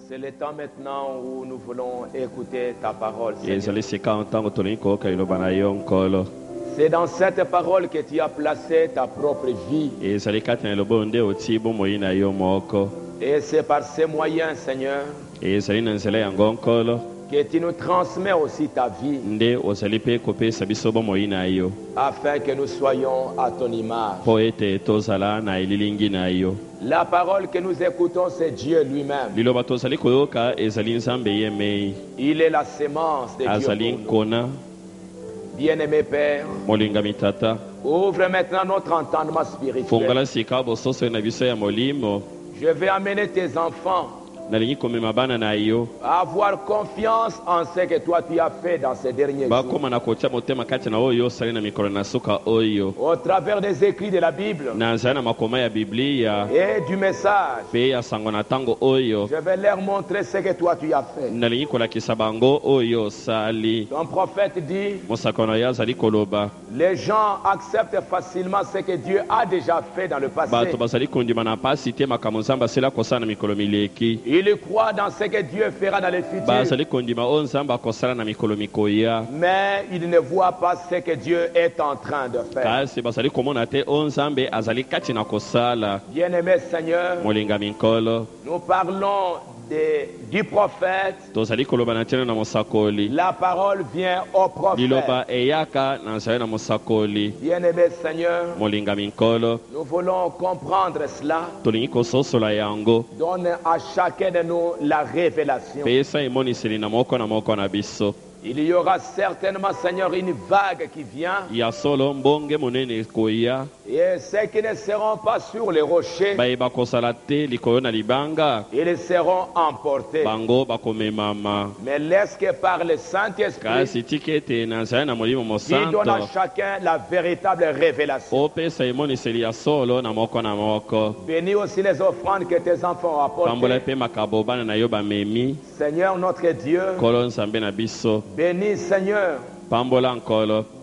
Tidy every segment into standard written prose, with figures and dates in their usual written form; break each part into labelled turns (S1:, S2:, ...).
S1: C'est le temps maintenant où nous voulons écouter ta parole, Seigneur. C'est dans cette parole que tu as placé ta propre vie. Et c'est par ces moyens, Seigneur, que tu nous transmets aussi ta vie, afin que nous soyons à ton image. La parole que nous écoutons, c'est Dieu lui-même. Il est la sémence de Dieu. Bien-aimé Père, ouvre maintenant notre entendement spirituel. Je vais amener tes enfants à avoir confiance en ce que toi tu as fait dans ces derniers jours. Au travers des écrits de la Bible et du message, je vais leur montrer ce que toi tu as fait. Ton prophète dit, les gens acceptent facilement ce que Dieu a déjà fait dans le passé. Ils croient dans ce que Dieu fera dans le futur. Mais ils ne voient pas ce que Dieu est en train de faire. Bien-aimé Seigneur, nous parlons du prophète. La parole vient au prophète. Bien-aimé Seigneur, nous voulons comprendre cela. Donne à chacun de nous la révélation. Il y aura certainement, Seigneur, une vague qui vient. Et ceux qui ne seront pas sur les rochers, ils seront emportés. Mais laisse que par le Saint-Esprit, qui donne à chacun la véritable révélation. Bénis aussi les offrandes que tes enfants apportent. Seigneur notre Dieu, bénis Seigneur,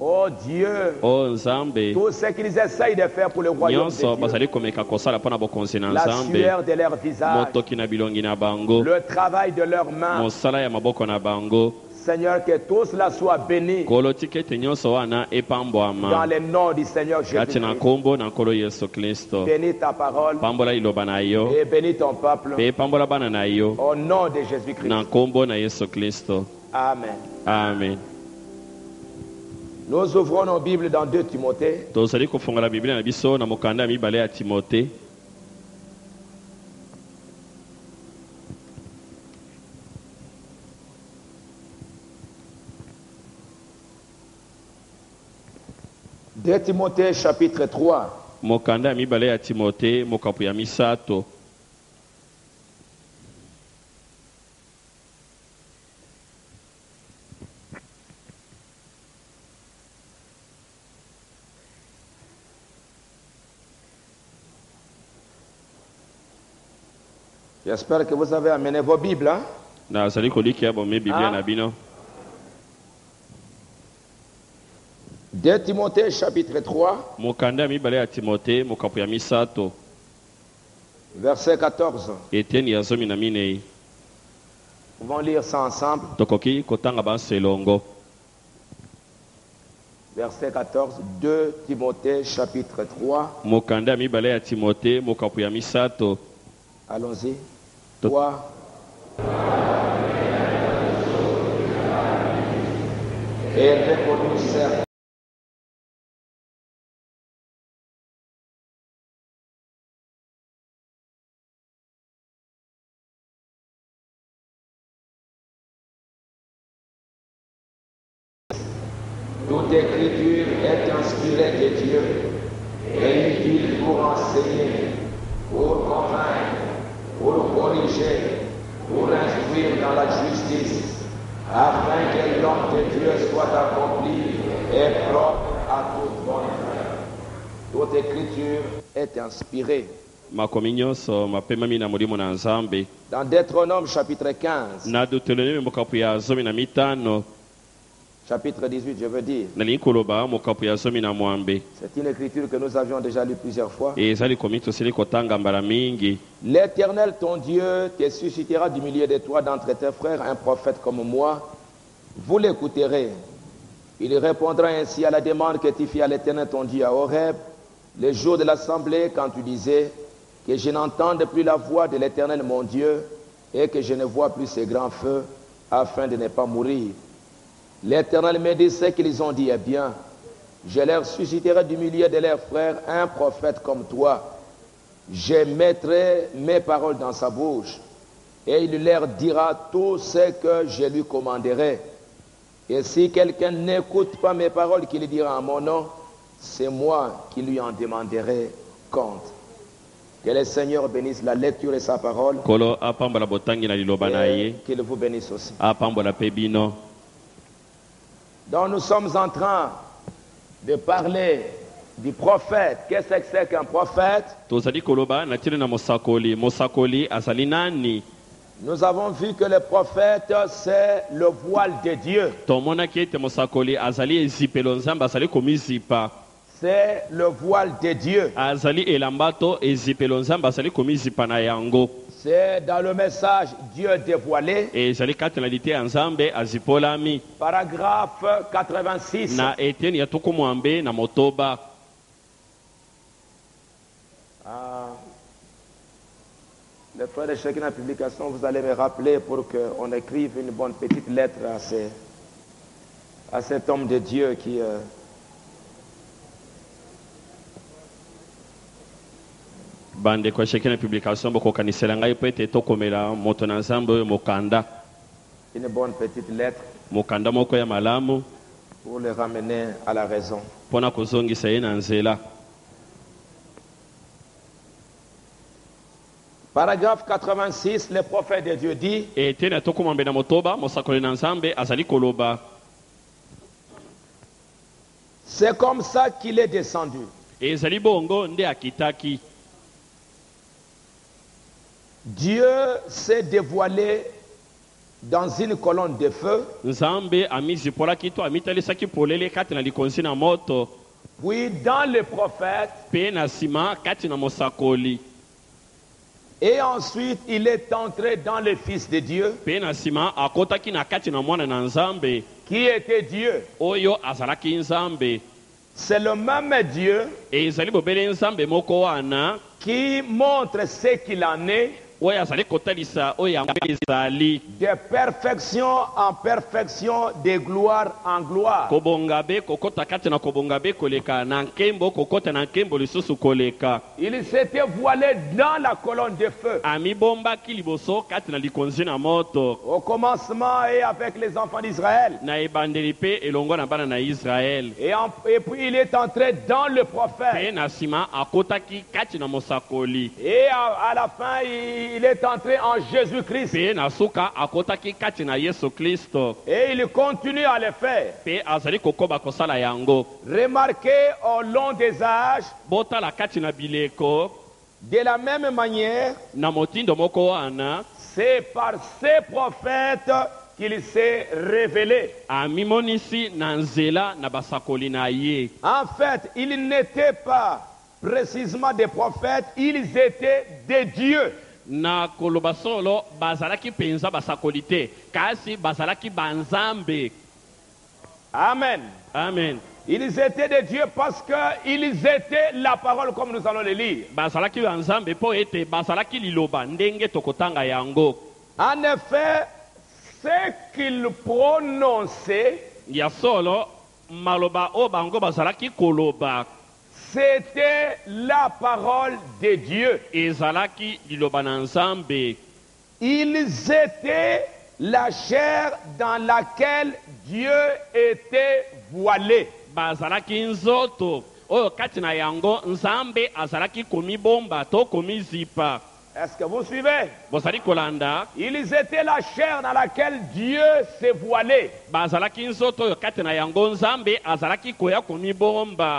S1: oh Dieu, tout ce qu'ils essayent de faire pour le royaume de Dieu, la sueur de leur visage, le travail de leurs mains, Seigneur, que tout cela soit béni dans le nom du Seigneur Jésus-Christ. Bénis ta parole et bénis ton peuple au nom de Jésus-Christ. Amen.
S2: Amen.
S1: Nous ouvrons nos Bibles dans 2 Timothée. 2 Timothée chapitre 3. J'espère que vous avez amené vos Bibles. Hein? 2 Timothée chapitre 3. Verset 14. Nous allons lire ça ensemble. Verset 14. 2 Timothée chapitre 3. Allons-y. 3. Et reconnu certes. Toute écriture est inspirée de Dieu et utile pour enseigner, pour convaincre, pour corriger, pour instruire dans la justice, afin que l'homme de Dieu soit accompli et propre à toute bonne œuvre. Toute écriture est inspirée. Dans Deutéronome chapitre 15, chapitre 18, je veux dire.
S2: Nali koloba mokapu ya somi na mwambe.
S1: C'est une écriture que nous avions déjà lue plusieurs fois.
S2: Ezali komito sili kotanga mbala mingi.
S1: L'Éternel, ton Dieu, te suscitera du milieu de toi, d'entre tes frères, un prophète comme moi. Vous l'écouterez. Il répondra ainsi à la demande que tu fis à l'Éternel, ton Dieu, à Horeb, le jour de l'assemblée, quand tu disais que je n'entende plus la voix de l'Éternel, mon Dieu, et que je ne vois plus ces grands feux, afin de ne pas mourir. L'Éternel me dit ce qu'ils ont dit, eh bien, je leur susciterai du milieu de leurs frères un prophète comme toi. Je mettrai mes paroles dans sa bouche, et il leur dira tout ce que je lui commanderai. Et si quelqu'un n'écoute pas mes paroles qu'il dira en mon nom, c'est moi qui lui en demanderai compte. Que le Seigneur bénisse la lecture de sa parole.
S2: Kolo apambola botangi na liloba na ye.
S1: Qu'il vous bénisse aussi.
S2: Apambola pe bino.
S1: Donc nous sommes en train de parler du prophète. Qu'est-ce que c'est qu'un prophète?
S2: Tozali koloba na tili na mosakoli. Mosakoli azali nani?
S1: Nous avons vu que le prophète, c'est le voile de Dieu.
S2: Tomona ki ete mosakoli azali ezipelo nzambe azali komizipa.
S1: C'est le voile de Dieu.
S2: Azali elambato ezipelo nzambe azali komizipa na yango.
S1: C'est dans le message Dieu dévoilé.
S2: Ezali katelalité ya nzambe azipolami.
S1: Paragraphe 86.
S2: Na eteni ya tuku mwambe na motoba.
S1: Les frères de chacune publication, vous allez me rappeler pour qu'on écrive une bonne petite lettre à cet homme de Dieu qui...
S2: Bande kwa chacune publication boko kanisela ngai pete tokomela moto na nzambe mokanda.
S1: Une bonne petite lettre.
S2: Mokanda moko ya malamu.
S1: Pour le ramener à la raison.
S2: Pona kozongisa ye na nzela.
S1: Paragraphe 86, le prophète de Dieu dit, c'est comme ça qu'il est descendu. Dieu s'est dévoilé dans une colonne de feu. Puis dans le prophète. Et ensuite, il est entré dans le Fils de Dieu, qui était Dieu. C'est le même Dieu qui montre ce qu'il en est, de perfection en perfection, de gloire en gloire. Il s'était voilé dans la colonne de feu. Au commencement et avec les enfants d'Israël. Et puis il est entré dans le prophète. Et à la fin, il est entré en Jésus-Christ. Et il continue à le faire. Remarquez au long des âges, de la même manière, c'est par ces prophètes qu'il s'est révélé. En fait, ils n'étaient pas précisément des prophètes, ils étaient des dieux.
S2: Na kolobasolo bazalaki penza basakolite kasi bazalaki banzambe.
S1: Amen.
S2: Amen.
S1: Ils étaient des dieux parce qu'ils étaient la parole comme nous allons le lire.
S2: Bazalaki banzambe po ete bazalaki liloba ndenge tokotanga yango.
S1: En effet, ce qu'ils prononçaient,
S2: ya solo maloba o bango bazalaki koloba.
S1: C'était la parole de Dieu. Ils étaient la chair dans laquelle Dieu était voilé. Est-ce que vous suivez? Ils étaient la chair dans laquelle Dieu s'est voilé.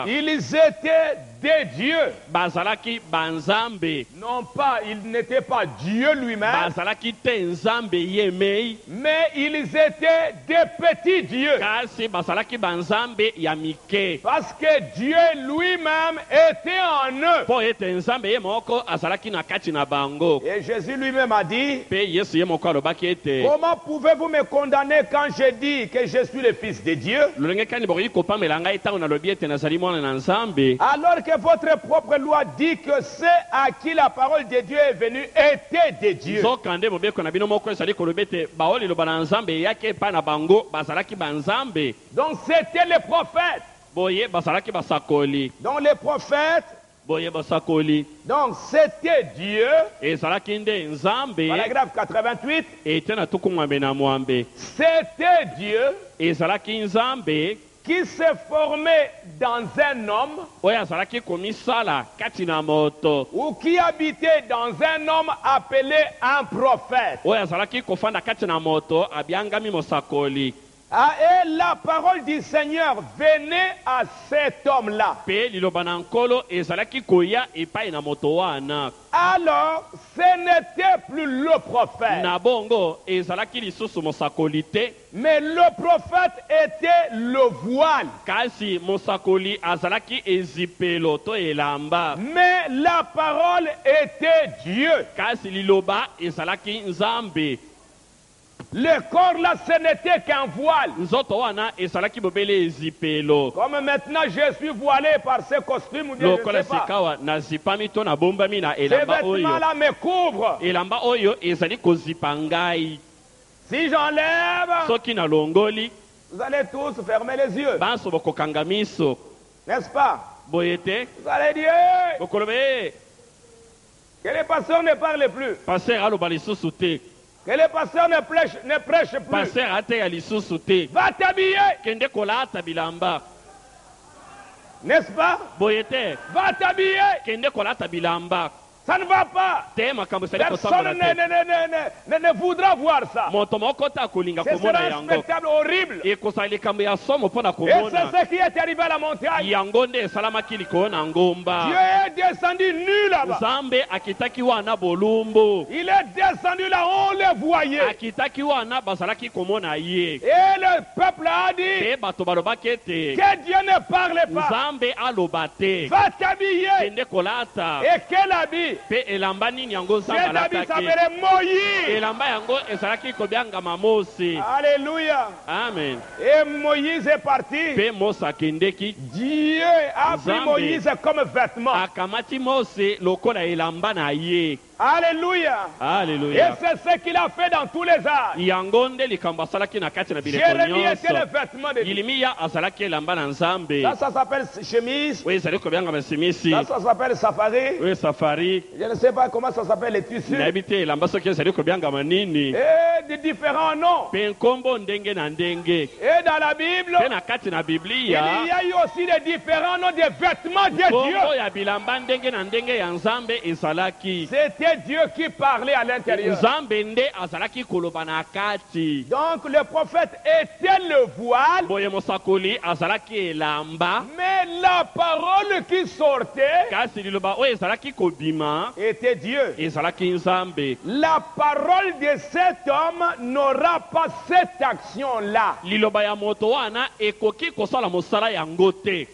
S1: Ils étaient
S3: des dieux.
S2: bazalaki banzambe
S3: Non pas, ils n'étaient pas Dieu lui-même,
S2: bazalaki te nzambe ye mei
S3: mais ils étaient des petits dieux.
S2: kasi bazalaki banzambe ya mike
S3: Parce que Dieu lui-même était en eux.
S2: mpo ete nzambe ye moko azalaki na kati na bango
S3: Et Jésus lui-même a dit,
S2: mpe yesu ye moko alobaki ete
S3: comment pouvez-vous me condamner quand je dis que je suis le fils de Dieu?
S2: lolenge kani bokoki kopamela ngai ntango nalobi ete nazali mwana na nzambe
S3: Alors que votre propre loi dit que ceux à qui la parole de Dieu est venue étaient des dieux.
S2: nzokande mobeko na bino moko ezali kolobi ete baoli liloba na nzambe eyaki epai na bango bazalaki banzambe
S3: Donc c'était les prophètes.
S2: boye bazalaki basakoli
S3: Donc les prophètes,
S2: boye basakoli
S3: donc c'était Dieu.
S2: ezalaki nde nzambe
S3: Paragraphe 88.
S2: ete na tuku mwambe na mwambe
S3: C'était Dieu
S2: ezalaki nzambe
S3: qui se formait dans un homme
S2: oyo azalaki komisala kati na moto
S3: ou qui habitait dans un homme appelé un prophète.
S2: oyo azalaki kofanda kati na moto abiangami mosakoli
S3: Ah, et la parole du Seigneur venait à cet homme-là.
S2: mpe liloba na nkolo ezalaki koya epai na moto wana
S3: Alors, ce n'était plus le prophète,
S2: na bongo ezalaki lisusu mosakoli te
S3: mais le prophète était le voile.
S2: kasi mosakoli azalaki ezipelo to elamba
S3: Mais la parole était Dieu.
S2: kasi liloba ezalaki nzambe
S3: Le corps là, ce n'était qu'un voile.
S2: nzoto wana ezalaki bobele ezipelo
S3: Comme maintenant je suis voilé par ce costume ou bien je ne
S2: lokola
S3: sais pas.
S2: sikawa nazipami to nabombami na
S3: Ces
S2: elamba oyo
S3: vêtements-là me couvrent.
S2: elamba oyo ezali kozipa ngai
S3: Si j'enlève,
S2: soki nalongoli
S3: vous allez tous fermer les yeux.
S2: banso bokokanga miso
S3: N'est-ce pas?
S2: boye te
S3: Vous allez dire hey,
S2: bokoloba e
S3: que les pasteurs ne parlent plus.
S2: paster aloba lisusu te
S3: Que les pasteurs ne prêchent plus.
S2: paster ateya lisusu te
S3: Va t'habiller.
S2: kende kolata bilamba
S3: N'est-ce pas?
S2: boye te
S3: Va t'habiller.
S2: kende kolata bilamba
S3: Ça ne va pas.
S2: te makambo esali
S3: Personne
S2: kotambola te
S3: ne voudra voir ça.
S2: moto moko te akolinga
S3: Ce
S2: komona
S3: sera un
S2: yango
S3: spectacle horrible.
S2: ekozala likambo ya somo mpo na
S3: Et
S2: komona
S3: c'est ce qui est arrivé à la montagne.
S2: yango nde esalamaki likolo na ngomba
S3: Dieu est descendu nu là-bas.
S2: nzambe akitaki wana bolumbu
S3: Il est descendu là, on le voyait.
S2: akitaki wana bazalaki komona ye
S3: Et le peuple a dit
S2: mpe bato balobaki ete
S3: que Dieu ne parle pas.
S2: nzambe aloba te
S3: Va t'habiller.
S2: kende kolata
S3: Et quel habit?
S2: mpe elamba nini yango nzambe
S3: Cet habit
S2: alataki
S3: s'appelait Moïse.
S2: elamba yango ezalaki kobiangama mosi
S3: Alléluia.
S2: amen
S3: Et Moïse est parti.
S2: mpe mose akendeki
S3: Dieu a pris
S2: Nzambe.
S3: Moïse comme vêtement.
S2: akamati mose lokola elamba na ye
S3: Alléluia. Et
S2: alleluya
S3: c'est ce qu'il a fait dans tous les âges.
S2: yango nde likambo asalaki na kati na bileko
S3: Jérémie était le
S2: nyonso
S3: vêtement de Dieu.
S2: yilimiya azalaki elamba na nzambe
S3: Ça s'appelle chemise.
S2: oyo ezali kobiangama simisi
S3: Ça s'appelle safari.
S2: oyo safari
S3: Je ne sais pas comment ça s'appelle les tissus.
S2: nayebi te elamba soki ezali kobiangama nini
S3: Et de différents noms.
S2: mpe nkombo ndenge na ndenge
S3: Et dans la Bible,
S2: mpe na kati na
S3: il
S2: biblia
S3: y a eu aussi des différents noms de vêtements de
S2: nkombo
S3: Dieu.
S2: ya bilamba ndenge na ndenge ya nzambe ezalaki
S3: C'était Dieu qui parlait à l'intérieur.
S2: nzambe nde azalaki koloba na kati
S3: Donc le prophète était le voile,
S2: boye mosakoli azalaki elamba
S3: mais la parole qui sortait
S2: kasi liloba oyo ezalaki kobima
S3: était Dieu.
S2: ezalaki nzambe
S3: La parole de cet homme n'aura pas cette action-là.
S2: liloba ya moto wana ekoki kosala mosala yango te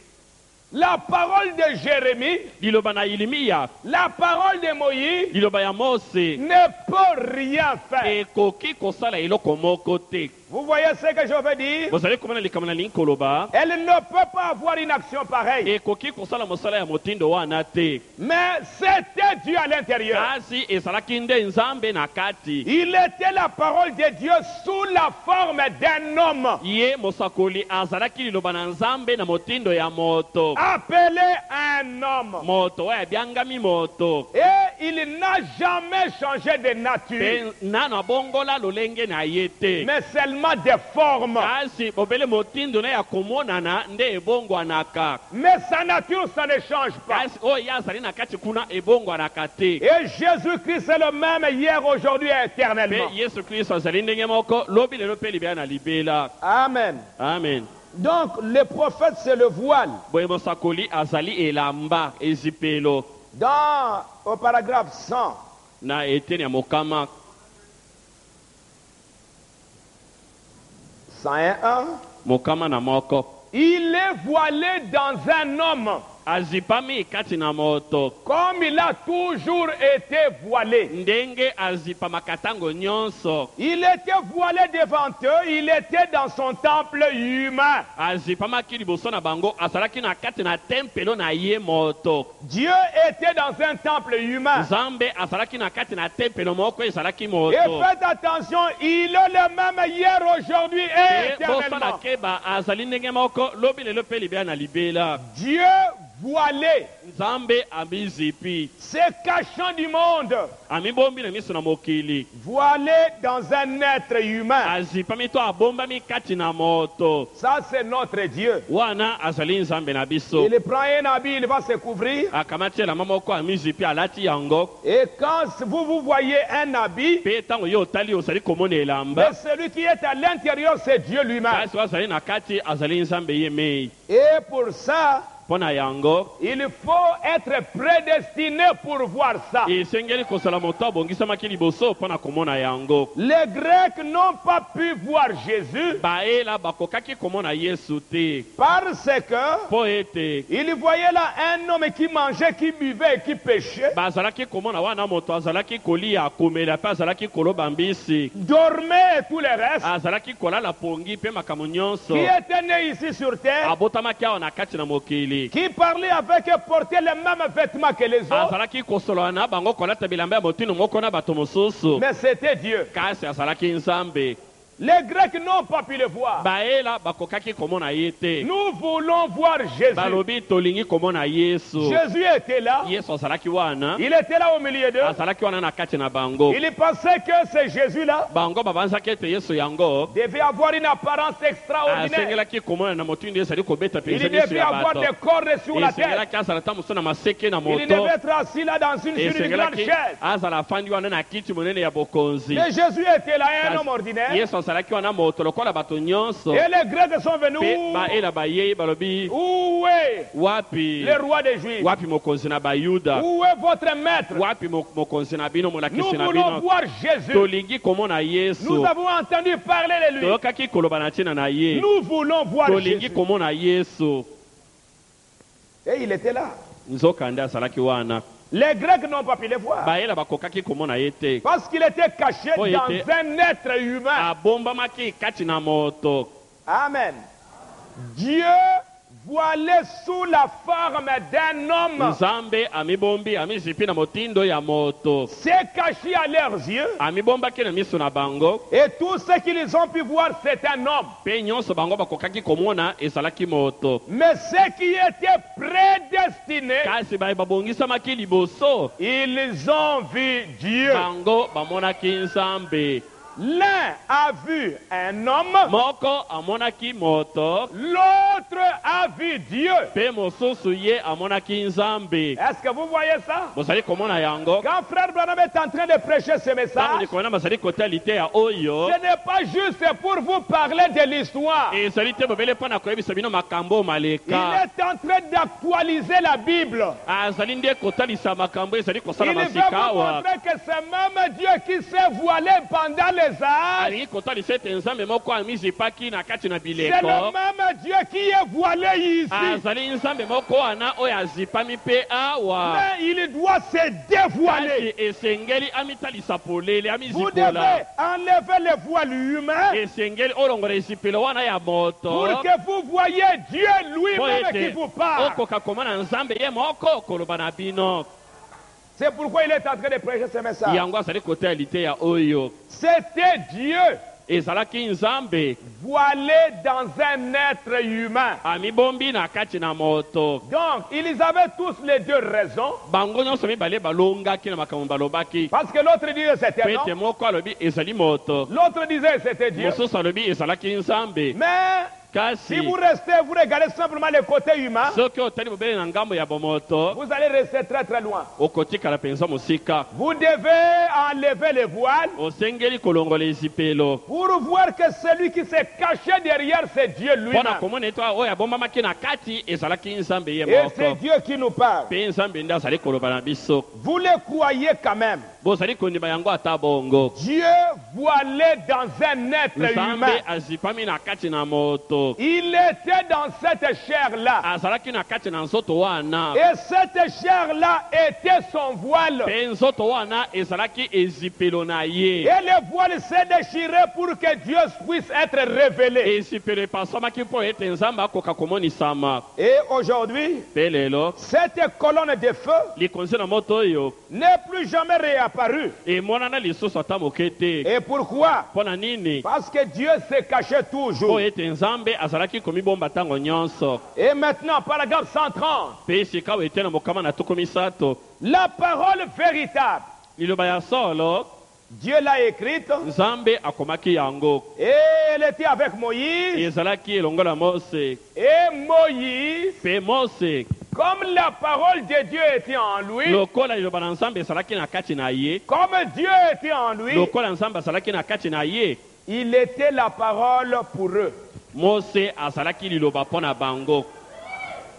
S3: La parole de Jérémie,
S2: liloba na yilimiya
S3: la parole de Moïse
S2: liloba ya mose
S3: ne peut rien faire.
S2: ekoki kosala eloko moko te
S3: Vous voyez ce que je veux dire?
S2: bozali komona likambo na lingi koloba
S3: Elle ne peut pas avoir une action pareille.
S2: ekoki kosala mosala ya motindo wana te
S3: Mais c'était Dieu à l'intérieur.
S2: kasi ezalaki nde nzambe na kati
S3: Il était la parole de Dieu sous la forme d'un homme
S2: ye mosakoli azalaki liloba na nzambe na motindo ya moto
S3: appelé un homme.
S2: moto oyo abiangami moto
S3: Et il n'a jamais changé de nature,
S2: mpe nano abongola lolenge na ye te
S3: mais seulement de forme.
S2: kasi bobele motindo na ya komonana nde ebongwanaka
S3: Mais sa nature, ça ne change pas.
S2: kasi oyo ye azali na kati kuna ebongwanaka te
S3: Et Jésus-Christ est le même hier, aujourd'hui et éternellement.
S2: mpe yesu kristo azali ndenge moko lobi lelo mpe libela na libela
S3: Amen.
S2: amen
S3: Donc, le prophète, c'est le voile.
S2: boye mosakoli azali elamba ezipelo
S3: Au paragraphe 100,
S2: na eteni ya mokama
S3: 101,
S2: mokama na moko
S3: il est voilé dans un homme,
S2: azipami kati na moto
S3: comme il a toujours été voilé.
S2: ndenge azipamaka ntango nyonso.
S3: Il était voilé devant eux, il était dans son temple humain.
S2: azipamaki liboso na bango azalaki na kati na tempelo na ye moto.
S3: Dieu était dans un temple humain.
S2: nzambe azalaki na kati na tempelo moko ezalaki moto.
S3: Et faites attention, il est le même hier, aujourd'hui et
S2: bosala
S3: éternellement.
S2: keba azali ndenge moko lobi lelo mpe libela na libela.
S3: Dieu voilé,
S2: nzambe amizipi
S3: se cachant du monde,
S2: amibombi na miso na mokili.
S3: voilé dans un être humain.
S2: azipami to abombami kati na moto.
S3: Ça, c'est notre Dieu.
S2: wana azali nzambe na biso.
S3: Il prend un habit, il va se couvrir.
S2: akamati elamba moko amizipi alati yango.
S3: Et quand vous voyez un habit,
S2: mpe ntango ye otali ozali komona
S3: mais
S2: elamba.
S3: celui qui est à l'intérieur, c'est Dieu lui-même.
S2: kasi oyo azali na kati azali nzambe ye mei.
S3: Et pour ça,
S2: mpo na yango
S3: il faut être prédestiné pour voir ça.
S2: esengeli kozala moto abongisamaki liboso mpo na komona yango.
S3: Les Grecs n'ont pas pu voir Jésus
S2: baela bakokaki komona yesu te
S3: parce que
S2: mpo ete
S3: ils voyaient là un homme qui mangeait, qui buvait et qui pêchait,
S2: bazalaki komona wana moto azalaki kolia komela mpe azalaki koloba mbisi.
S3: dormait et tout le reste,
S2: azalaki kolala pongi mpe makambo nyonso.
S3: qui était né ici sur terre,
S2: abotamaki awa na kati na mokili.
S3: qui parlait avec et portait les mêmes vêtements que les autres,
S2: azalaki kosolola na bango kolata bilamba ya motino moko na bato mosusu.
S3: mais c'était Dieu.
S2: kasi azalaki nzambe.
S3: Les Grecs n'ont pas pu le voir.
S2: baela bakokaki komona ye te.
S3: Nous voulons voir Jésus.
S2: balobi tolingi komona yesu.
S3: Jésus était là.
S2: yesu azalaki wana.
S3: Il était là au milieu d'eux.
S2: azalaki wana na kati na bango.
S3: Il pensait que ce Jésus-là
S2: bango babanzaki ete yesu yango
S3: devait avoir une apparence extraordinaire.
S2: asengelaki komona na moto nde ezali kobeta
S3: Il
S2: mpenza miso
S3: devait
S2: ya
S3: avoir
S2: bato.
S3: des cordes sur la tête.
S2: esengelaki azala ta moso na maseke na
S3: Il
S2: moto.
S3: devait être assis là dans sur une grande
S2: esengelaki
S3: chaise.
S2: azala afandi wana na kiti monene ya bokonzi.
S3: Mais Jésus était là, un homme ordinaire.
S2: yesu azalaki wana moto lokola bato nyonso.
S3: Et les Grecs sont venus.
S2: mpe baela bayei balobi
S3: Où est
S2: wapi
S3: le roi des Juifs?
S2: wapi mokonzi na bayuda.
S3: Où est votre maître?
S2: wapi mokonzi na bino
S3: Nous
S2: molakisi na
S3: voulons
S2: bino.
S3: voir Jésus.
S2: tolingi komona
S3: Nous
S2: yesu.
S3: avons entendu parler de lui.
S2: toyokaki koloba na ntina na ye.
S3: Nous voulons voir
S2: tolingi
S3: Jésus.
S2: komona yesu.
S3: Et il était là.
S2: nzokande azalaki wana.
S3: Les Grecs n'ont pas pu le voir.
S2: baela bakokaki komona ye te.
S3: Parce qu'il était caché
S2: Oh, il
S3: dans
S2: était-
S3: un être humain.
S2: abombamaki kati na moto.
S3: Amen. Dieu voilé sous la forme d'un homme
S2: nzambe amibombi amizipi na motindo ya moto.
S3: s'est caché à leurs yeux.
S2: amibombaki na miso na bango.
S3: Et tout ce qu'ils ont pu voir, c'est un homme.
S2: mpe nyonso bango bakokaki komona ezalaki moto.
S3: Mais ceux qui étaient prédestinés,
S2: kasi baye babongisamaki liboso.
S3: ils ont vu Dieu.
S2: bango bamonaki nzambe.
S3: L'un a vu un homme,
S2: moko amonaki moto.
S3: l'autre a vu Dieu.
S2: mpe mosusu ye amonaki nzambe.
S3: Est-ce que vous voyez ça?
S2: bozali komona yango.
S3: Quand Frère Branham est en train de prêcher ce
S2: ntango
S3: message,
S2: likolo na bazali kotalite ya oyo.
S3: ce n'est pas juste pour vous parler de l'histoire.
S2: ezali te bobele mpo na koyebisa bino makambo
S3: Il
S2: maleka.
S3: est en train d'actualiser la Bible.
S2: azali nde kotalisa makambo ezali
S3: Il
S2: kosala
S3: veut
S2: masika
S3: vous
S2: awa.
S3: montrer que c'est même Dieu qui s'est voilé pendant les âges.
S2: alingi kotalisa ete nzambe moko amizipaki na kati na
S3: C'est le
S2: bileko.
S3: même Dieu qui est voilé ici.
S2: azali nzambe moko wana oyo azipami mpe awa.
S3: Mais il doit se dévoiler.
S2: kasi esengeli amitalisa polele
S3: Vous devez
S2: amizipola.
S3: enlever le voile humain
S2: esengeli olongola ezipelo wana ya moto.
S3: pour que vous voyez Dieu
S2: po
S3: lui-même qui
S2: ete
S3: vous parle.
S2: okoka komona nzambe ye moko koloba na bino.
S3: C'est pourquoi il est en train de prêcher ce message.
S2: yango azali kotalite ya oyo.
S3: C'était Dieu
S2: ezalaki nzambe
S3: voilé dans un être humain.
S2: amibombi na kati na moto.
S3: Donc, ils avaient tous les deux raison.
S2: bango nyonso mibale balongaki na makambo balobaki.
S3: Parce que l'autre disait c'était
S2: po ete
S3: non.
S2: moko alobi ezali moto.
S3: L'autre disait c'était Dieu.
S2: mosusu alobi ezalaki nzambe.
S3: Mais Si vous restez, vous regardez simplement le côté humain, vous allez rester très très loin. Vous devez enlever les voiles pour voir que celui qui s'est caché derrière, c'est Dieu lui-même. Et c'est Dieu qui nous parle. Vous le croyez quand même. Dieu voilé dans un être humain. Il était dans cette chair-là. Et cette chair-là était son voile. Et le voile s'est déchiré pour que Dieu puisse être révélé. Et aujourd'hui, cette colonne de feu n'est plus jamais réapparue. Et pourquoi? Parce que Dieu s'est caché toujours. Et maintenant, paragraphe 130. La parole véritable, Dieu l'a écrite. Et elle était avec Moïse. Et Moïse, comme la parole de Dieu était en lui, comme Dieu était en lui, il était la parole pour eux.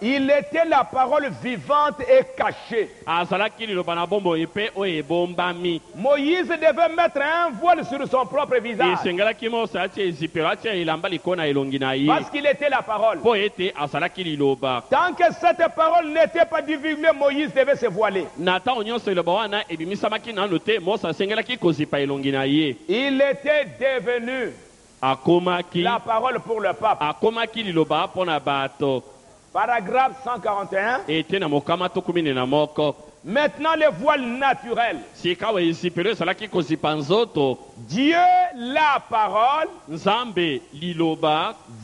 S3: Il était la parole vivante et cachée. Moïse devait mettre un voile sur son propre visage. Parce qu'il était la parole. Tant que cette parole n'était pas divulguée, Moïse devait se voiler. Il était devenu la parole pour le pape. Paragraphe 141. Maintenant le voile naturel. Dieu, la parole,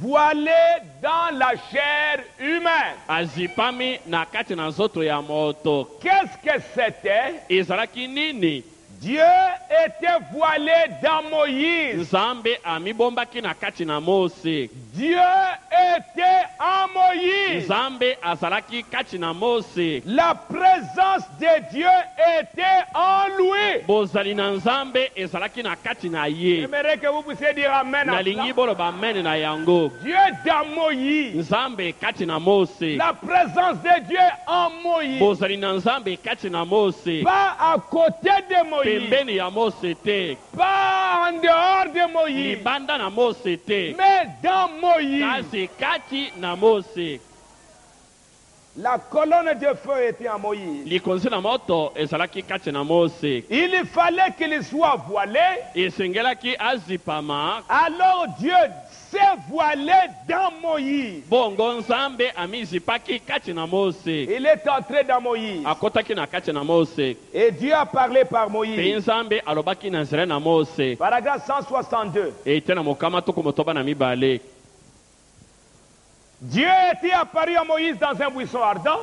S3: voilé dans la chair humaine. Qu'est-ce que c'était? Dieu était voilé dans Moïse. Dieu était en Moïse. La présence de Dieu était en lui. J'aimerais que vous puissiez dire Amen. Dieu dans Moïse. La présence de Dieu en Moïse. Pas à côté de Moïse. Pas en dehors de Moïse. Mais dans Moïse. La colonne de feu était en Moïse. Il fallait qu'il soit voilé. Alors Dieu s'est voilé dans Moïse. Il est entré dans Moïse. Et Dieu a parlé par Moïse. Paragraphe 162. Dieu était apparu à Moïse dans un buisson ardent.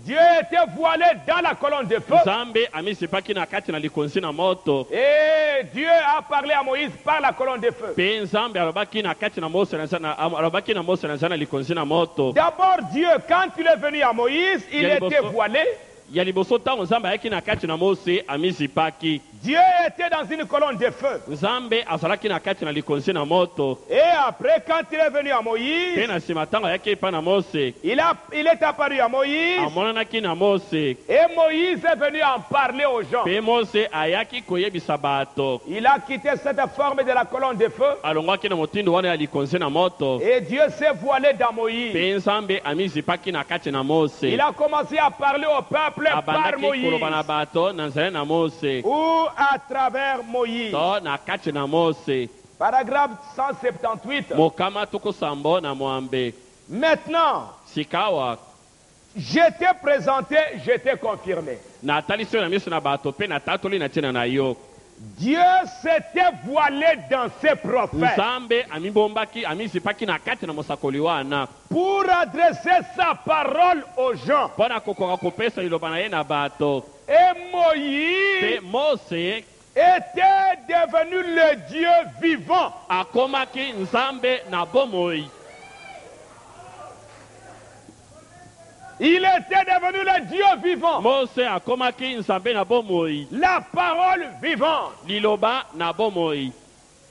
S3: Dieu était voilé dans la colonne de feu. Et Dieu a parlé à Moïse par la colonne de feu. D'abord Dieu, quand il est venu à Moïse, il était voilé. Dieu était dans une colonne de feu. Et après, quand il est venu à Moïse, il est apparu à Moïse. Et Moïse est venu en parler aux gens. Il a quitté cette forme de la colonne de feu. Et Dieu s'est voilé dans Moïse. Il a commencé à parler au peuple par Moïse. Ou à travers Moïse. Paragraphe 178. Maintenant, j'étais présenté, j'étais confirmé. Dieu s'était voilé dans ses prophètes pour adresser sa parole aux gens. Et Moïse était devenu le Dieu vivant.
S2: akomaki nzambe na bomoi.
S3: Il était devenu le Dieu vivant.
S2: Mose akomaki nzambe na bomoi.
S3: La parole vivante.
S2: Liloba na bomoi.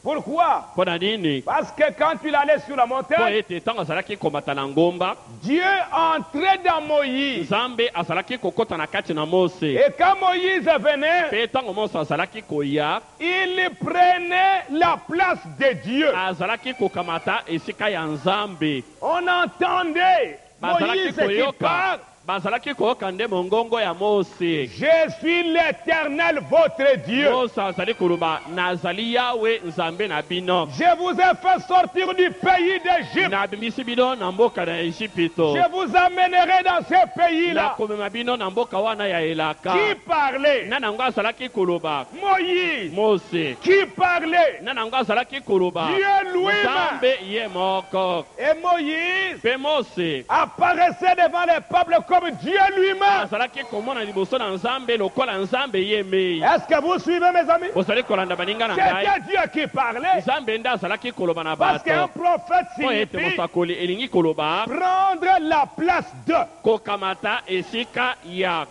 S3: Pourquoi?
S2: Pona nini?
S3: Parce que quand il allait sur la
S2: Po
S3: montagne,
S2: ete ntango azalaki komata na ngomba,
S3: Dieu entrait dans Moïse.
S2: nzambe azalaki kokota na kati na Mose.
S3: Et quand Moïse venait,
S2: Pe ntango Mose azalaki koya,
S3: il prenait la place de Dieu.
S2: azalaki kokamata esika ya nzambe.
S3: On entendait Moïse qui parle.
S2: Bazalaki koyoka nde mongongo ya Mose.
S3: Je suis l'Éternel, votre Dieu.
S2: Mose azali koloba nazali Yawe nzambe na bino.
S3: Je vous ai fait sortir du pays d'Égypte.
S2: Nabimisi bino na mboka na Ejipito.
S3: Je vous amènerai dans ce pays-là.
S2: Nakomema bino na mboka wana ya elaka.
S3: Qui parlait?
S2: Nanango azalaki koloba
S3: Moïse.
S2: Mose.
S3: Qui parlait?
S2: Nanango azalaki koloba
S3: Dieu lui-même.
S2: nzambe ye moko.
S3: Et Moïse
S2: Pe Mose
S3: apparaissait devant les peuples comme Dieu lui-même.
S2: azalaki komona liboso na nzambe lokola nzambe ye mei.
S3: Est-ce que vous suivez, mes amis?
S2: Ozali kolanda baninga na ngai.
S3: C'était Dieu qui parlait.
S2: Nzambe nde azalaki koloba na
S3: Parce qu'un
S2: bato.
S3: prophète
S2: Po ete
S3: signifie
S2: mosakoli elingi koloba
S3: prendre la place de.
S2: kokamata esika ya.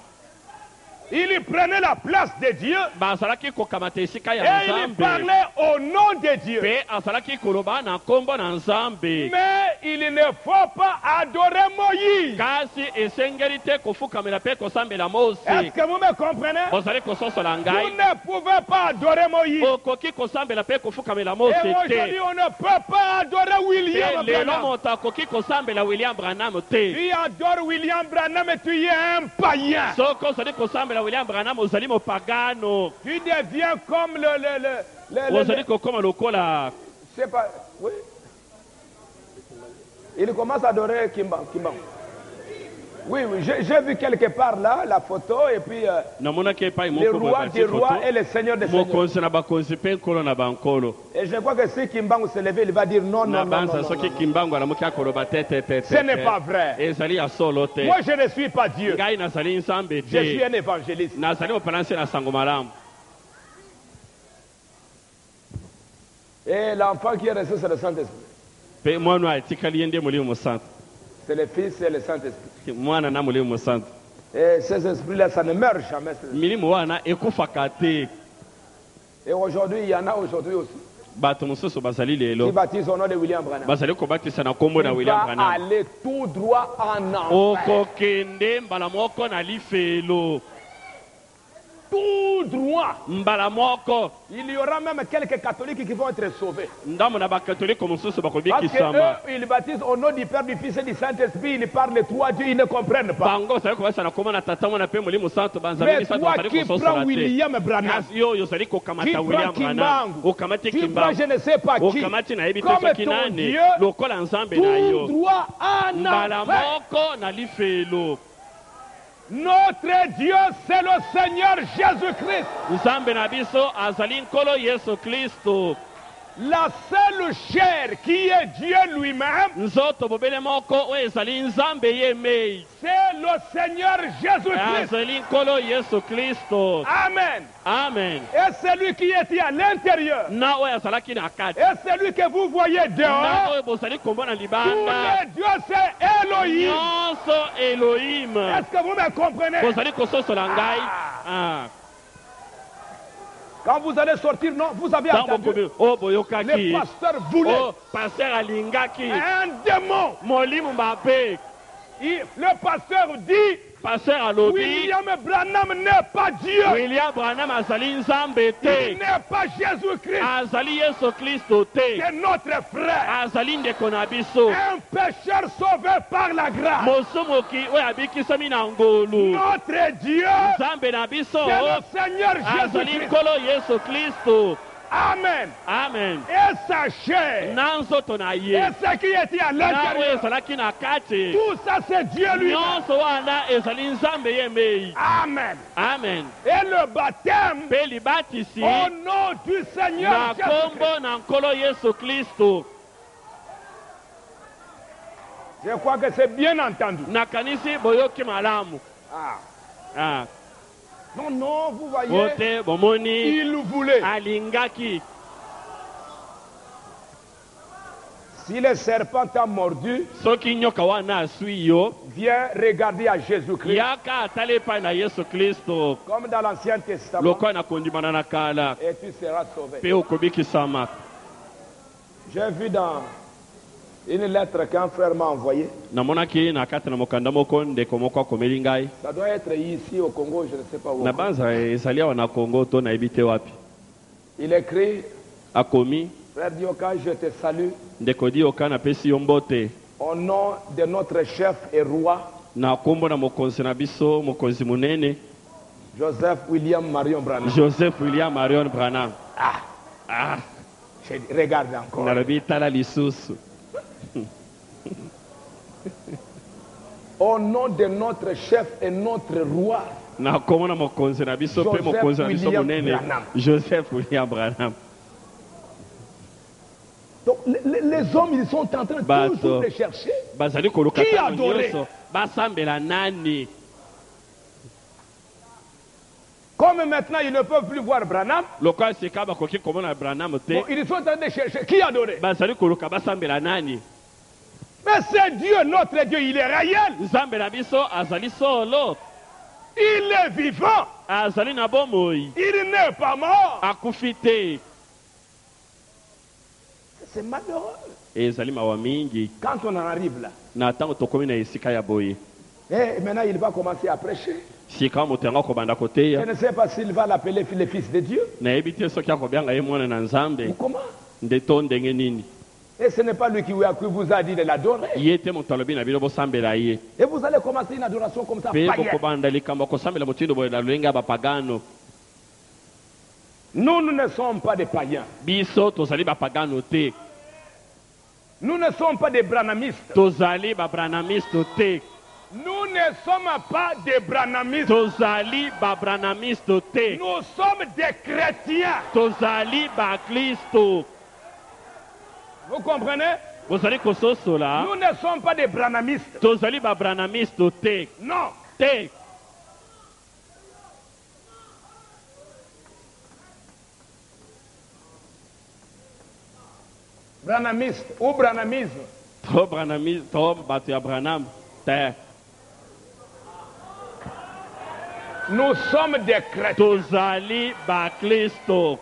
S3: Il prenait la place de Dieu
S2: Bazalaki kokamata esika ya
S3: et il
S2: nzambe.
S3: parlait au nom de Dieu.
S2: Pe azalaki koloba na kombo na nzambe.
S3: Mais il ne faut pas adorer Moïse.
S2: Kasi esengeli te kofukamela pe kosambela Mose.
S3: Est-ce que vous me comprenez?
S2: Ozali kososola
S3: Vous
S2: ngai.
S3: ne pouvez pas adorer Moïse.
S2: Okoki kosambela pe kofukamela Mose
S3: Et aujourd'hui,
S2: te.
S3: on ne peut pas adorer William
S2: Pe lelo
S3: Branham.
S2: moto akoki kosambela William Branham te.
S3: Tu adores William Branham et tu es un païen.
S2: Soko ozali kosambela William Branham ozali mopagano.
S3: Tu deviens comme
S2: Ozali kokoma lokola.
S3: je sais pas, oui. Il commence à adorer Kimbang. Oui, oui, j'ai vu quelque part là la photo et puis
S2: Namonaki epai
S3: le
S2: moko
S3: roi des rois et le seigneur des seigneurs.
S2: mokonzi na bakonzi pe nkolo na bankolo.
S3: Et je crois que si Kimbang se levait, il va dire non,
S2: Na
S3: non, non, non,
S2: banza
S3: non,
S2: soki
S3: non.
S2: kimbangu alamuki akoloba te te te te.
S3: Ce n'est pas vrai.
S2: Ezali ya solo te.
S3: Moi, je ne suis pas Dieu.
S2: Ngai nazali nzambe
S3: Je suis
S2: te.
S3: un évangéliste.
S2: Nazali mopalansi na sango malamu.
S3: Et l'enfant qui est resté, c'est le Saint-Esprit.
S2: Pe mwana atikali ye nde molimo mosantu.
S3: C'est le Fils et le Saint-Esprit.
S2: Mwana na molimo mosantu.
S3: Et ces esprits-là, ça ne meurt jamais.
S2: Milimo wana ekufaka te.
S3: Et aujourd'hui, il y en a aujourd'hui aussi
S2: Bato mosusu bazali
S3: qui
S2: lelo.
S3: baptisent au nom de William Branham.
S2: Bazali kobatisa na kombo na
S3: Il
S2: William
S3: va
S2: Branham.
S3: aller tout droit en enfer.
S2: Okokende mbala moko na lifelo.
S3: Tout droit.
S2: Mbala moko.
S3: Il y aura même quelques catholiques qui vont être sauvés.
S2: Ndamo na bakatolika mosusu
S3: Parce
S2: bakobikisama.
S3: qu'eux, ils baptisent au nom du Père, du Fils et du Saint-Esprit. Ils parlent de trois dieux, ils ne comprennent pas.
S2: Bango bazali kobasa na kombo na tata mwana pe molimo santu
S3: Mais
S2: banzameli santu
S3: toi
S2: bazali
S3: qui
S2: kososola
S3: prends
S2: te.
S3: William Branham,
S2: Kasi yo ozali
S3: qui
S2: kokamata
S3: prends
S2: William Branham.
S3: Kimbangu,
S2: Okamati
S3: qui prends
S2: Kimbangu.
S3: je ne sais pas qui,
S2: Okamati na yebi te
S3: comme
S2: soki
S3: ton
S2: nani.
S3: Dieu,
S2: Lokola nzambe na
S3: tout
S2: yo.
S3: droit en
S2: Mbala
S3: enfer.
S2: moko na lifelo.
S3: Notre Dieu, c'est le Seigneur Jésus-Christ.
S2: Nzambe na biso azali nkolo Yesu Kristo.
S3: La seule chair qui est Dieu lui-même,
S2: Nzoto bobele moko oyo ezali nzambe ye mei.
S3: c'est le Seigneur Jésus-Christ.
S2: Azali nkolo Yesu Kristo.
S3: Amen.
S2: Amen.
S3: Et celui qui était à l'intérieur,
S2: Na oyo azalaki na kati.
S3: et celui que vous voyez
S2: Na
S3: dehors,
S2: oyo bozali kombo na
S3: tous
S2: libanda.
S3: les dieux, c'est Elohim.
S2: Nyonso Elohim.
S3: Est-ce que vous me comprenez?
S2: Bozali kososola ngai. Ah.
S3: Quand vous allez sortir, non, vous avez
S2: Ntango
S3: entendu.
S2: bokomi o
S3: Le
S2: boyokaki.
S3: pasteur voulait
S2: O pasteur alingaki.
S3: un démon.
S2: Molimo mabe.
S3: Le pasteur dit,
S2: Pasteur alobi.
S3: William Branham n'est pas Dieu.
S2: William Branham azali nzambe
S3: Il
S2: te.
S3: n'est pas Jésus-Christ.
S2: Azali Yesu Kristo te.
S3: C'est notre frère.
S2: Azali ndeko na biso.
S3: Un pécheur sauvé par la grâce.
S2: Mosomoki oyo abikisami na ngolu.
S3: Notre Dieu,
S2: Nzambe na biso.
S3: c'est le Seigneur
S2: Azali
S3: Jésus-Christ.
S2: nkolo Yesu Kristo.
S3: Amen.
S2: Amen.
S3: Et sa chair,
S2: Na nzoto na ye.
S3: et ce qui était à
S2: Na oyo
S3: l'intérieur,
S2: ezalaki na kati.
S3: tout ça c'est Dieu lui-même.
S2: Nyonso wana ezali nzambe ye mei.
S3: Amen.
S2: Amen.
S3: Et le baptême
S2: Mpe libatisi
S3: au nom du Seigneur
S2: na
S3: Jésus-Christ.
S2: kombo na nkolo Yesu Kristo.
S3: Je crois que c'est bien entendu.
S2: Nakanisi boyoki malamu.
S3: Ah.
S2: Ah.
S3: Non, non, vous voyez,
S2: Bote bomoni
S3: il voulait.
S2: alingaki.
S3: Si le serpent t'a mordu,
S2: Soki nyoka wana asui yo,
S3: viens regarder à Jésus-Christ.
S2: yaka atale pa na Yesu Kristo.
S3: Comme dans l'Ancien Testament.
S2: Lokwa na kondimana na kala.
S3: Et tu seras sauvé.
S2: Pe okobikisama.
S3: J'ai vu dans une lettre qu'un frère m'a envoyée.
S2: Namonaki na kati na mokanda moko ndeko moko akomeli ngai.
S3: Ça doit être ici au Congo, je ne sais pas où.
S2: Na banza ezali awa na Congo to na ebite wapi.
S3: Il écrit,
S2: Akomi
S3: frère Dioka, je te salue
S2: ndeko Dioka napesi yo mbote.
S3: au nom de notre chef et roi,
S2: Na kombo na mokonzi na biso mokonzi munene
S3: Joseph William Marion Branham.
S2: Joseph William Marion Branham.
S3: Ah, regarde encore.
S2: Nalobi tala lisusu.
S3: Au nom de notre chef et notre roi,
S2: Na kombo na mokonzi na biso pe
S3: Joseph
S2: mokonzi na biso
S3: William
S2: munene
S3: Branham.
S2: Joseph William Branham.
S3: donc les hommes, ils sont en train de
S2: Bato.
S3: toujours les chercher.
S2: Bazali koluka
S3: Qui
S2: tango
S3: adoré?
S2: nyonso basambela nani.
S3: Comme maintenant, ils ne peuvent plus voir Branham,
S2: Lokwa sika bakoki komona Branham te.
S3: bon, ils sont en train de chercher. Qui adorer?
S2: Bazali koluka basambela nani.
S3: Mais c'est Dieu, notre Dieu, il est réel.
S2: Nzambe na biso azali solo.
S3: Il est vivant.
S2: Azali na bomoi.
S3: Il n'est pas mort.
S2: Akufi te.
S3: C'est malheureux.
S2: Ezali mawa mingi.
S3: Quand on en arrive là,
S2: Na tango tokomi na esika ya boye.
S3: et maintenant il va commencer à prêcher.
S2: Sika motenga kobanda
S3: Je
S2: koteya.
S3: ne sais pas s'il va l'appeler le fils de Dieu
S2: Nayebi te soki akobianga ye mwana na
S3: ou
S2: Nzambe.
S3: comment.
S2: Nde to ndenge nini.
S3: Et ce n'est pas lui qui vous a dit de l'adorer.
S2: Ye te moto alobi na bino bosambela ye.
S3: Et vous allez commencer une adoration comme ça,
S2: Pe
S3: païenne.
S2: bokobanda likambo kosambela motindo boye na lolenge ya bapagano.
S3: Nous ne sommes pas des païens.
S2: Biso tozali bapagano te.
S3: Nous ne sommes pas des branhamistes.
S2: Tozali babranamisto te.
S3: Nous ne sommes pas des branhamistes.
S2: Tozali babranamisto te.
S3: Nous sommes des chrétiens.
S2: Tozali bakristo.
S3: Vous comprenez?
S2: Bozali kososola.
S3: Nous ne sommes pas des branhamistes.
S2: Tozali babranamisto te.
S3: Non.
S2: Te.
S3: Branhamiste ou branhamisme.
S2: To branami to bato ya Branham te.
S3: Nous sommes des chrétiens.
S2: Tozali bakristo.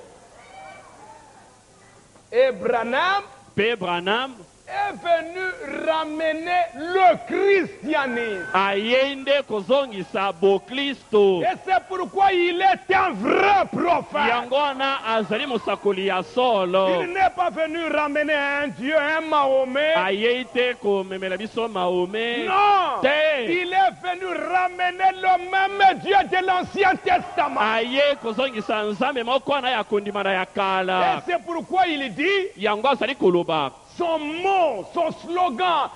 S3: Et Branham
S2: Pe Branham
S3: est venu ramener le christianisme.
S2: ayende kozongisa bokristo.
S3: Et c'est pourquoi il est un vrai prophète.
S2: Yango wana azali mosakoli ya solo.
S3: Il n'est pas venu ramener un Dieu, un Mahomet.
S2: Ayei te komemela biso Mahomet.
S3: Non.
S2: Te.
S3: Il est venu ramener le même Dieu de l'Ancien Testament.
S2: Aye kozongisa Nzambe moko wana ya kondima na ya
S3: Et
S2: kala.
S3: c'est pourquoi il dit
S2: Yango azali koloba.
S3: son mot, son slogan,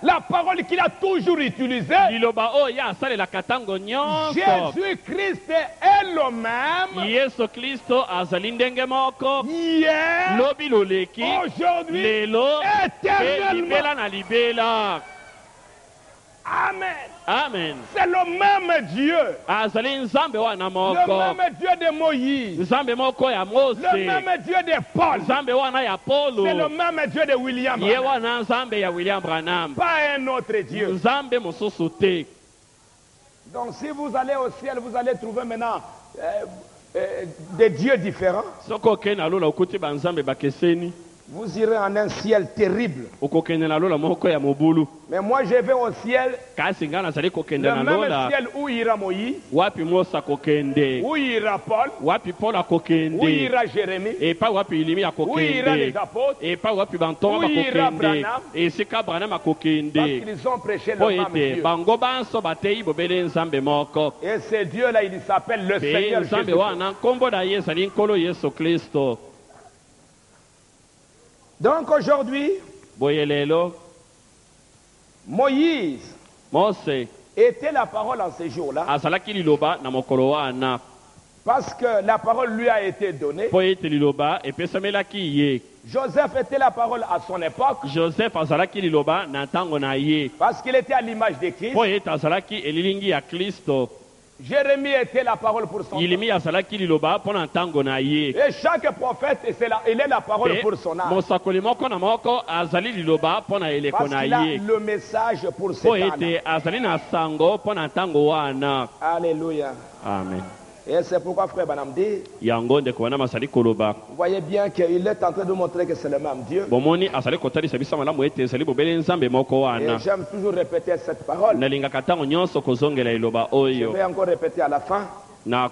S3: la parole qu'il a toujours utilisée.
S2: Liloba oyo asalelaka ntango nyonso.
S3: Jésus-Christ est le même.
S2: Yesu Kristo azali ndenge moko.
S3: Hier,
S2: Lobi loleki.
S3: aujourd'hui,
S2: Lelo. Pe
S3: éternellement.
S2: libela na libela.
S3: Amen.
S2: Amen.
S3: C'est le même Dieu.
S2: Azali Nzambe wana
S3: Le
S2: moko.
S3: même Dieu de Moïse.
S2: Nzambe moko ya Mose.
S3: Le même Dieu de Paul.
S2: Nzambe wana ya Paulo.
S3: C'est le même Dieu de William.
S2: Ye
S3: Branham.
S2: wana Nzambe ya William Branham.
S3: Pas un autre Dieu.
S2: Nzambe mosusu te.
S3: Donc si vous allez au ciel, vous allez trouver maintenant des dieux différents.
S2: Soko okende na lola okuti banzambe bakeseni.
S3: Vous irez en un ciel terrible.
S2: Okokende na lola moko ya mobulu.
S3: Mais moi je vais au ciel,
S2: Kasi nga nazali kokende
S3: le
S2: na
S3: même
S2: lola.
S3: ciel où ira Moïse,
S2: Wapi Mose akokende.
S3: où ira Paul,
S2: Wapi Paul
S3: où
S2: akokende.
S3: ira Jérémie,
S2: Epa wapi Ilimi
S3: où ira les
S2: akokende.
S3: apôtres,
S2: Epa wapi bantoma
S3: Où ira
S2: bakokende.
S3: Branham?
S2: Esika Branham
S3: parce
S2: akokende.
S3: qu'ils ont prêché le
S2: Po
S3: même
S2: ete
S3: Dieu.
S2: bango banso batei bobele Nzambe moko.
S3: Et ce Dieu-là, il s'appelle le
S2: Pe
S3: Seigneur
S2: Nzambe
S3: Jésus.
S2: wana nkombo na ye ezali nkolo Yesu Kristo.
S3: Donc aujourd'hui,
S2: Boye lelo
S3: Moïse
S2: Mose
S3: était la parole en ce jour-là,
S2: azalaki liloba na mokolo wana.
S3: parce que la parole lui a été donnée.
S2: Po ete liloba epesamelaki ye.
S3: Joseph était la parole à son époque,
S2: Joseph azalaki liloba na ntango na ye.
S3: parce qu'il était à l'image de Christ.
S2: Po ete azalaki elilingi ya Kristo.
S3: Jérémie était la parole pour son temps. Et chaque prophète, il est la parole pour son âme. Parce qu'il a le message pour ses temps. Alléluia.
S2: Amen.
S3: Et c'est pourquoi frère Branham dit, vous voyez bien qu'il est en train de montrer que c'est le même Dieu. Et j'aime toujours répéter cette parole. Je vais encore répéter à la fin. La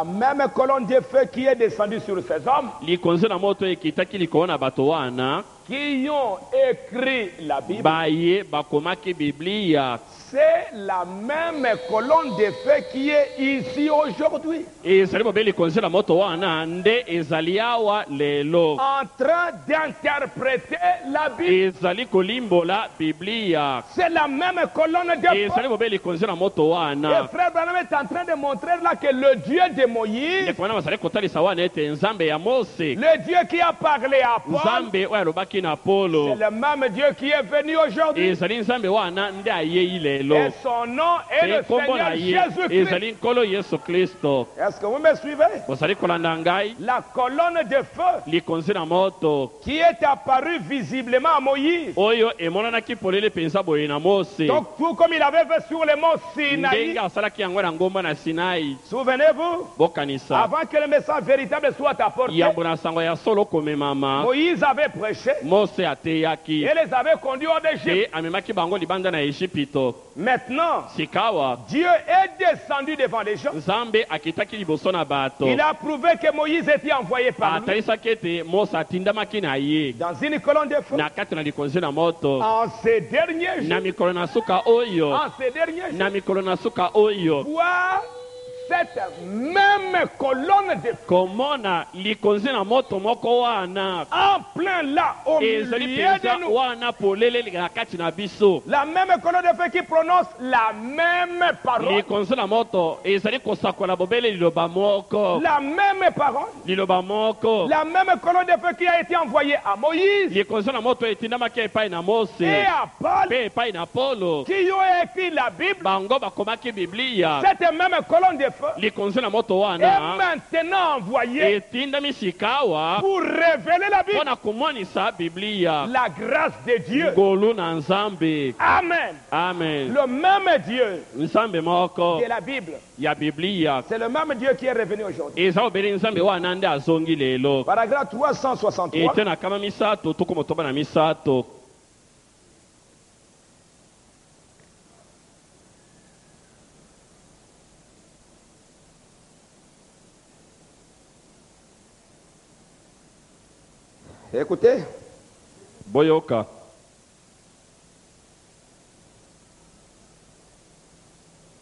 S3: même colonne de feu qui est descendue sur ces hommes, qui ont écrit la Bible, c'est la même colonne de feu qui est ici aujourd'hui. En train d'interpréter la Bible. C'est la même colonne de feu. Et frère Branham est en train de montrer là que le Dieu de Moïse, le Dieu qui a parlé à Paul, c'est le même Dieu qui est venu aujourd'hui. Et son nom est le Seigneur Jésus-Christ. Est-ce que vous me suivez? La colonne de feu qui est apparue visiblement à Moïse. Donc tout comme il avait fait sur le mont Sinaï. Souvenez-vous, avant que le message véritable soit apporté, Moïse avait prêché et les avait conduits hors d'Égypte. Maintenant, Dieu est descendu devant les gens. Il a prouvé que Moïse était envoyé par lui dans une colonne de feu. En ces derniers jours, voir cette même colonne de feu en plein là au milieu de nous. La même colonne de feu qui prononce la même parole. La même parole. La même colonne de feu qui a été envoyée à Moïse et à Paul, qui ont écrit la Bible. Cette même colonne de feu est maintenant envoyée pour révéler la Bible. La grâce de Dieu. Amen. Le même Dieu de la Bible, c'est le même Dieu qui est revenu aujourd'hui. Paragraphe 363. Écoutez.
S2: Boyoka.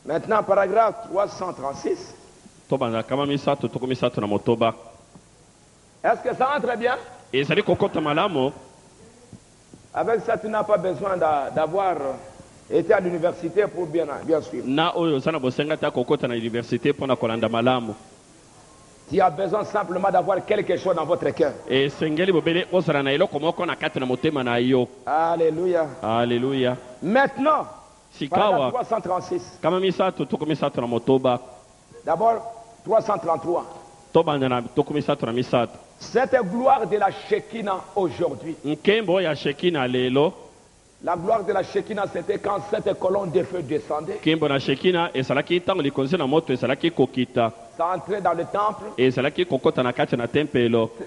S3: Maintenant, paragraphe 336. Est-ce que ça entre bien? Avec ça, tu n'as pas besoin d'avoir été à l'université pour bien suivre. Tu as besoin simplement d'avoir quelque chose dans votre cœur. Alléluia.
S2: Alléluia.
S3: Maintenant, paragraphe 336. D'abord, 333. Cette gloire de la Shekinah aujourd'hui. La gloire de la Shekinah, c'était quand cette colonne de feu descendait. Ça entrait dans le temple.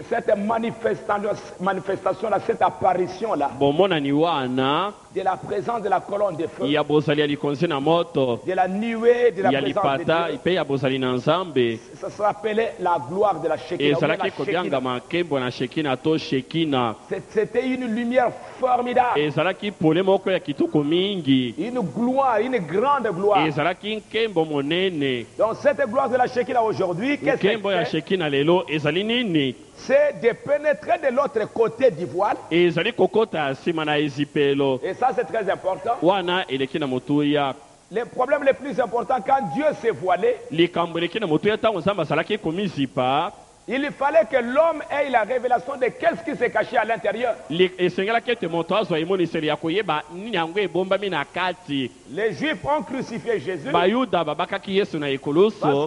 S3: Cette manifestation-là, cette apparition-là, de la présence de la colonne de feu, de la nuée de la présence de Dieu, ça s'appelait la gloire de la Shekinah. C'était une lumière formidable. Une gloire, une grande gloire. Donc cette gloire de la Shekinah aujourd'hui, qu'est-ce que c'est? De pénétrer de l'autre côté du voile. Et ça c'est très important. Le problème le plus important, quand Dieu s'est voilé, Il fallait que l'homme ait la révélation de qu'est-ce qui s'est caché à l'intérieur. Les Juifs ont crucifié Jésus parce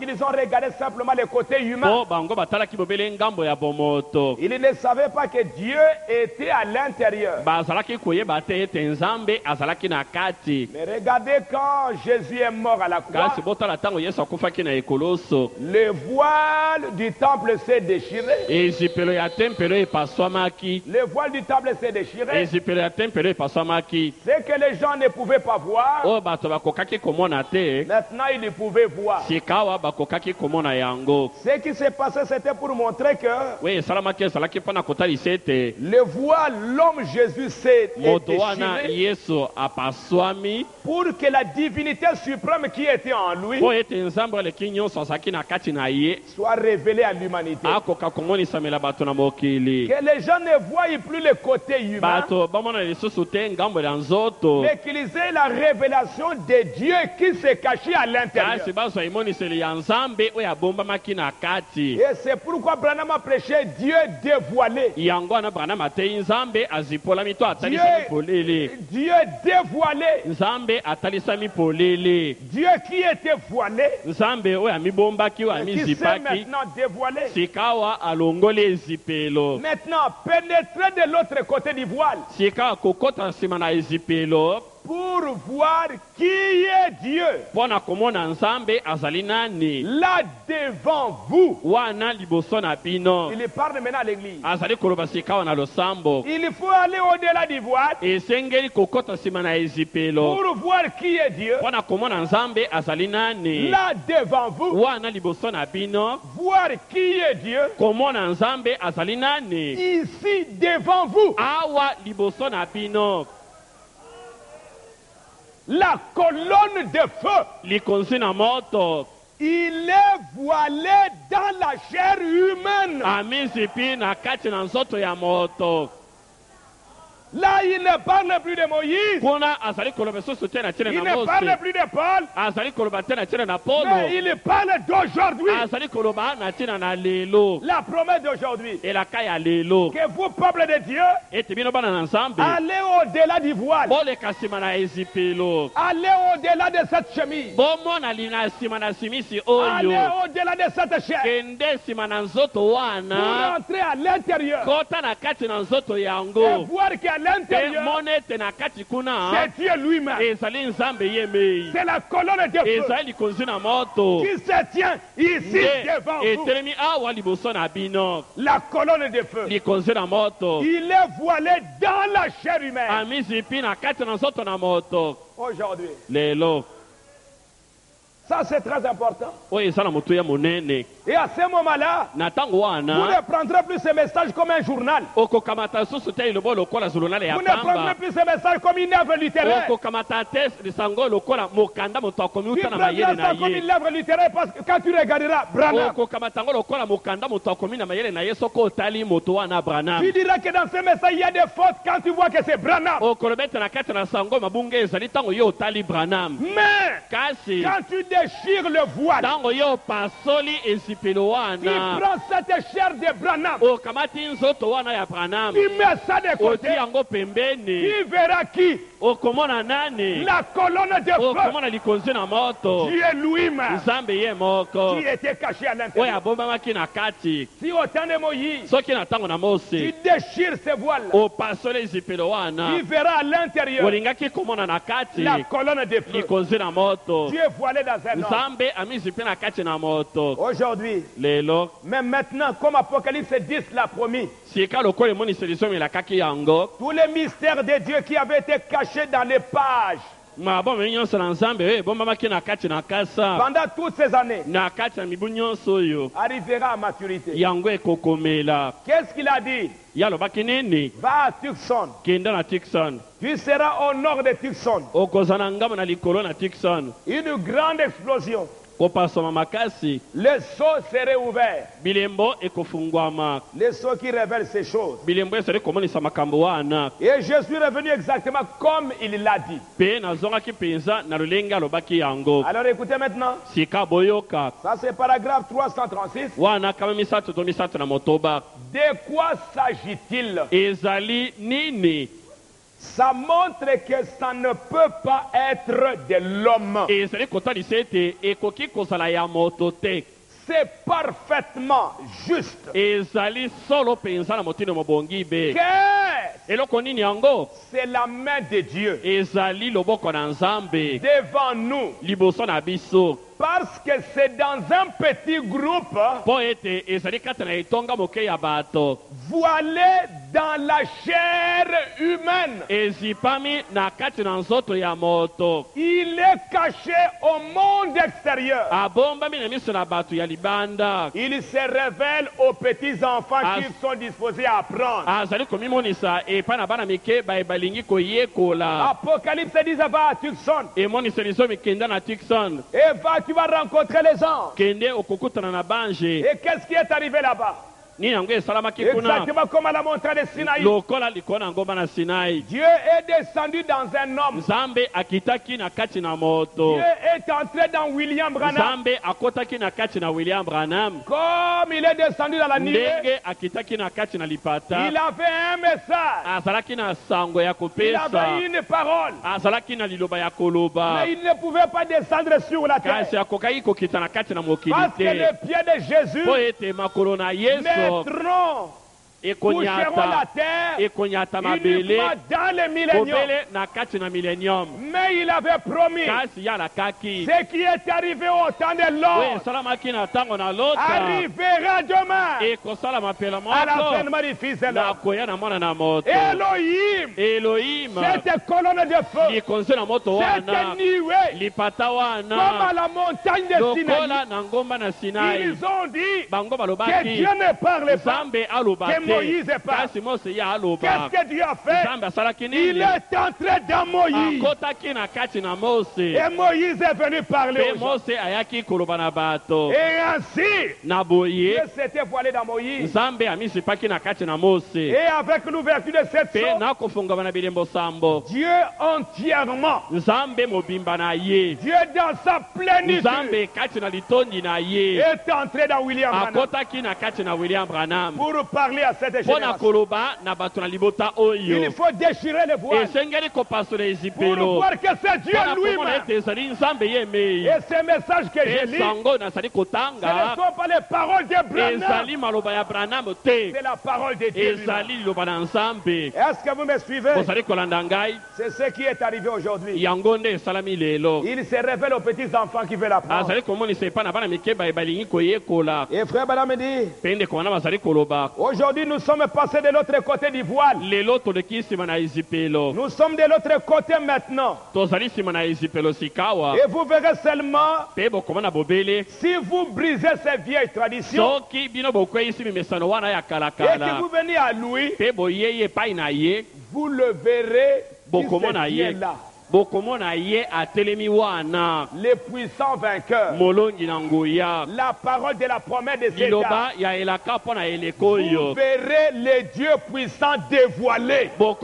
S3: qu'ils ont regardé simplement le côté humain. Ils ne savaient pas que Dieu était à l'intérieur. Mais regardez quand Jésus est mort à la croix, le voile du temple s'est déchiré. Le voile du temple s'est déchiré. Ce que les gens ne pouvaient pas voir, maintenant ils pouvaient voir. Ce qui s'est passé, c'était pour montrer que le voile, l'homme Jésus s'est déchiré pour que la divinité suprême qui était en lui soit révélée à l'humanité. Que les gens ne voient plus le côté humain, mais qu'ils aient la révélation de Dieu qui s'est caché à l'intérieur. Et c'est pourquoi Branham a prêché Dieu dévoilé. Dieu dévoilé. Dieu qui était voilé, qui s'est maintenant dévoilé. Maintenant, pénétrer de l'autre côté du voile pour voir qui est Dieu. Là devant vous. Il parle maintenant à l'église. Il faut aller au-delà du voile pour voir qui est Dieu. Là devant vous. Voir qui est Dieu. Ici devant vous. La colonne de feu. Il est voilé dans la chair humaine. Là, il ne parle plus de Moïse. Il ne parle plus de Paul. Mais il parle d'aujourd'hui. La promesse d'aujourd'hui. Que vous, peuple de Dieu, allez au-delà du voile. Allez au-delà de cette chemise. Allez au-delà de cette chair. Pour entrer à l'intérieur. Et voir qu'à l'intérieur, c'est Dieu lui-même. C'est la colonne de feu qui se tient ici devant vous. La colonne de feu. Il est voilé dans la chair humaine. Aujourd'hui. Ça, c'est très important. Et à ce moment-là, vous ne prendrez plus ce message comme un journal. Vous ne prendrez plus ce message comme une œuvre littéraire. Tu prendras ça comme une œuvre littéraire parce que quand tu regarderas Branham, tu diras que dans ce message il y a des fautes quand tu vois que c'est Branham. Mais quand tu déchires le voile, tu prends cette chair de Branham, tu mets ça de côté, tu verras qui? La colonne de feu. Dieu lui-même qui était caché à l'intérieur. Si au temps de Moïse, tu déchires ce voile, tu verras à l'intérieur la colonne de feu. Dieu est voilé dans un homme. Aujourd'hui, mais maintenant, comme Apocalypse 10 l'a promis, tous les mystères de Dieu qui avaient été cachés dans les pages pendant toutes ces années arrivera à maturité. Qu'est-ce qu'il a dit? Va à Tucson. Tu seras au nord de Tucson. Une grande explosion les sceaux seraient ouverts.
S2: bilembo ekofungwama.
S3: Les sceaux qui révèlent ces choses.
S2: bilembo esali komonisa makambo wana.
S3: Et Jésus est revenu exactement comme il l'a dit.
S2: Pe nazongaki penza na lolenge alobaki yango.
S3: Alors écoutez maintenant.
S2: Sika boyoka.
S3: Ça c'est paragraphe 336.
S2: Wana kama misato to misato na motoba.
S3: De quoi s'agit-il?
S2: Ezali nini?
S3: Ça montre que ça ne peut pas être de l'homme.
S2: Ezali kotalisa ete ekoki kozala ya moto te.
S3: C'est parfaitement juste.
S2: Ezali solo penza na motino mobongi be.
S3: Que
S2: eloko nini yango?
S3: c'est la main de Dieu.
S2: Ezali loboko na Nzambe
S3: Devant nous.
S2: liboso na biso.
S3: Parce que c'est dans un petit groupe.
S2: Po ete ezali kati na etonga moke ya bato.
S3: Voilé dans la chair humaine.
S2: Ezipami na kati na nzoto ya moto.
S3: Il est caché au monde extérieur.
S2: Abombami na miso na bato ya libanda.
S3: Il se révèle aux petits enfants qui sont disposés à apprendre.
S2: Azali komimonisa epa na bana mike balingi koyekola.
S3: Apocalypse dit va à Tucson.
S2: Emonisa liso mikenda na Tucson.
S3: Et va, tu vas rencontrer les anges.
S2: Kende okokutana na banje.
S3: Et qu'est-ce qui est arrivé là-bas?
S2: Exactement
S3: comme à la montagne de Sinaï. Dieu est descendu dans un homme.
S2: Dieu
S3: est entré dans William Branham. Comme il est descendu dans la nuit. Il avait un message. Il avait une parole. Mais il ne pouvait pas descendre sur la terre. Parce que le pied de Jésus mettront, toucheront la terre uniquement dans le millénium. Mais il avait promis ce qui est arrivé au temps de l'autre arrivera demain à l'avènement du Fils de l'homme. Elohim, cette colonne de feu, cette nuée, comme à la montagne de Sinaï, ils ont dit que Dieu ne parle pas, que Moïse parle. Qu'est-ce que Dieu a fait? Il est entré dans Moïse. Et Moïse est venu parler aux gens. Et ainsi, Dieu s'était voilé dans Moïse. Et avec l'ouverture de cette source, Dieu entièrement, Dieu dans sa plénitude, est entré dans William Branham pour parler à cette génération. Il faut déchirer les voiles pour voir que c'est Dieu lui-même. Et ces messages que je lis, ce ne sont pas les paroles de Branham, c'est la parole de Dieu lui-même. Est-ce que vous me suivez? C'est ce qui est arrivé aujourd'hui. Il se révèle aux petits enfants qui veulent apprendre. Et frère Branham me dit, aujourd'hui nous sommes passés de l'autre côté du voile. Nous sommes de l'autre côté maintenant. Et vous verrez seulement si vous brisez ces vieilles traditions et que vous venez à lui, vous le verrez qui est là. Les puissants vainqueurs. La parole de la promesse de César. Vous verrez les dieux puissants dévoilés. Vous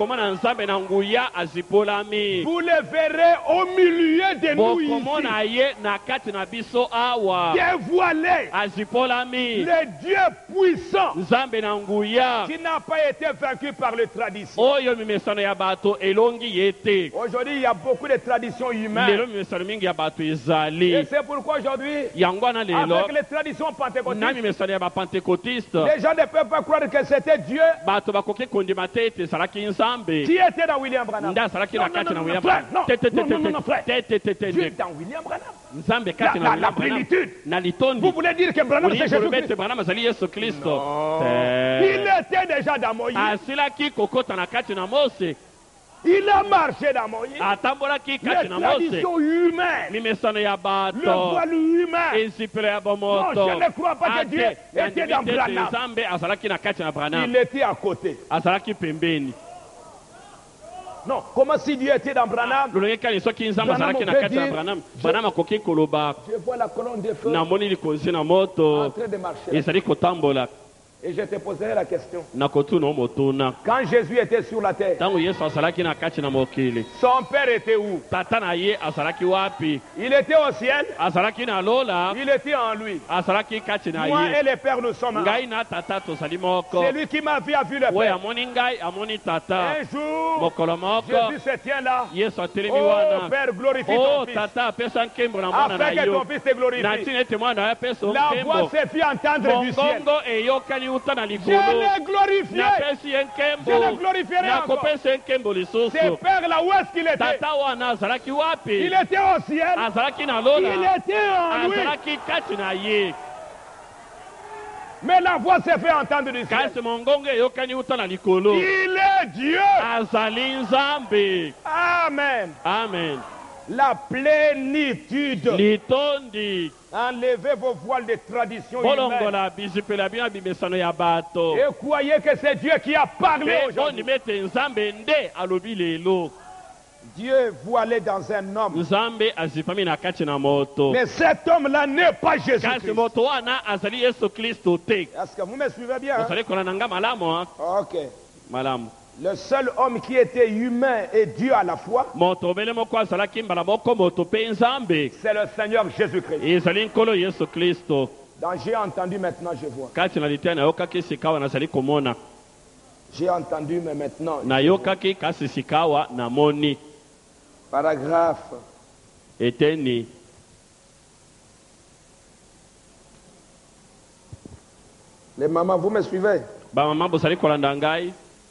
S3: les verrez au milieu de nous ici. Dévoilés. Les dieux puissants qui n'a pas été vaincu par les traditions. Aujourd'hui, il y a beaucoup de traditions humaines. Et c'est pourquoi aujourd'hui, avec les traditions pentecôtistes, les gens ne peuvent pas croire que c'était Dieu qui était dans William Branham. Non, frère. Dieu dans William Branham. La plénitude. Vous voulez dire que Branham c'est Jésus-Christ? Non. Il était déjà dans Moïse. Il a marché dans Moïse. Les traditions humaines. Le voile humain. Non, je ne crois pas que Dieu était dans Branham. Il était à côté. Non, comment si Dieu était dans Branham? Je vois la colonne de feu en train de marcher. Et je te poserai la question. Quand Jésus était sur la terre, son père était où? Il était au ciel. Il était en lui. Moi et le Père, nous sommes un. C'est lui qui m'a vu a vu le Père. Un jour, Jésus se tient là. Oh Père, glorifie ton Fils. Afin que ton Fils te glorifie. La voix s'est fait entendre du ciel. Je l'ai glorifié. Je le glorifierai encore. C'est Père là, où est-ce qu'il était? Il était au ciel. Il était en lui. Mais la voix s'est fait entendre du ciel. Il est Dieu. Amen.
S2: Amen.
S3: La plénitude. Enlevez vos voiles de tradition humaine. Et croyez que c'est Dieu qui a parlé aujourd'hui. Dieu voilé dans un homme. Mais cet homme-là n'est pas Jésus-Christ. Est-ce que vous me suivez bien? Ok. Le seul homme qui était humain et Dieu à la fois, c'est le Seigneur Jésus-Christ. Donc j'ai entendu, maintenant je vois. J'ai entendu, mais maintenant paragraphe. Les mamans, vous me suivez?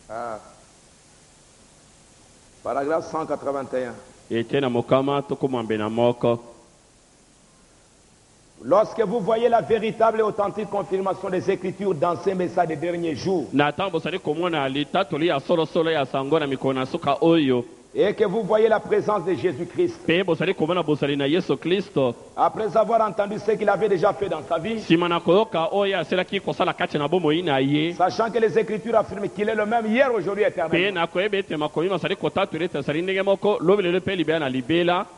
S3: Ah. Paragraphe 181. Lorsque vous voyez la véritable et authentique confirmation des Écritures dans ces messages des derniers jours, et que vous voyez la présence de Jésus-Christ, après avoir entendu ce qu'il avait déjà fait dans sa vie, sachant que les Écritures affirment qu'il est le même hier, aujourd'hui, éternellement,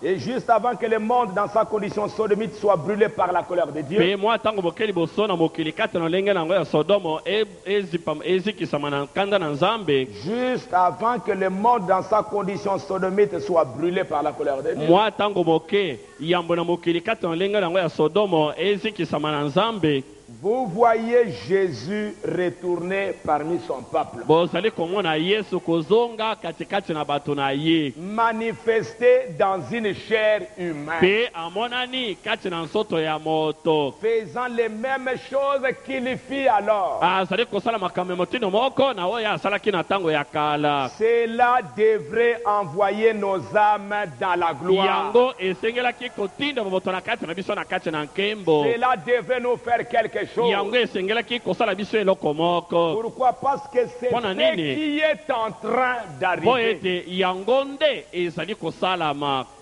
S3: et juste avant que le monde dans sa condition sodomite soit brûlé par la colère de Dieu, juste avant que le monde dans sa condition sodomite soit brûlé par la colère de Dieu, vous voyez Jésus retourner parmi son peuple, manifesté dans une chair humaine, faisant les mêmes choses qu'il fit alors. Cela devrait envoyer nos âmes dans la gloire. Cela devrait nous faire quelque chose. Pourquoi? Parce que c'est ce qui est en train d'arriver.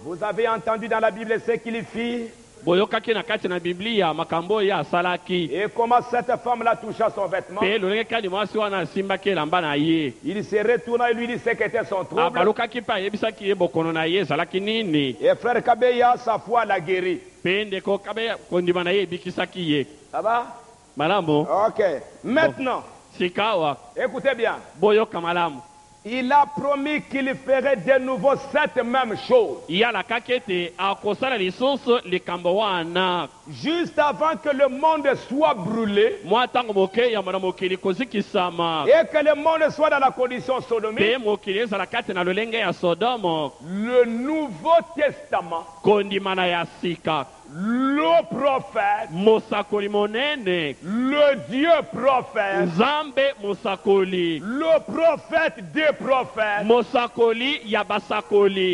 S3: Vous avez entendu dans la Bible ce qu'il fit, et comment cette femme-là toucha son vêtement. Il se retourna et lui dit ce qu'était son trouble. Et frère Kabeya, sa foi l'a guéri. Ça va? Ok. Maintenant, écoutez bien. Il a promis qu'il ferait de nouveau cette même chose. Juste avant que le monde soit brûlé, et que le monde soit dans la condition sodomite, le Nouveau Testament, le prophète, le Dieu prophète, le prophète des prophètes,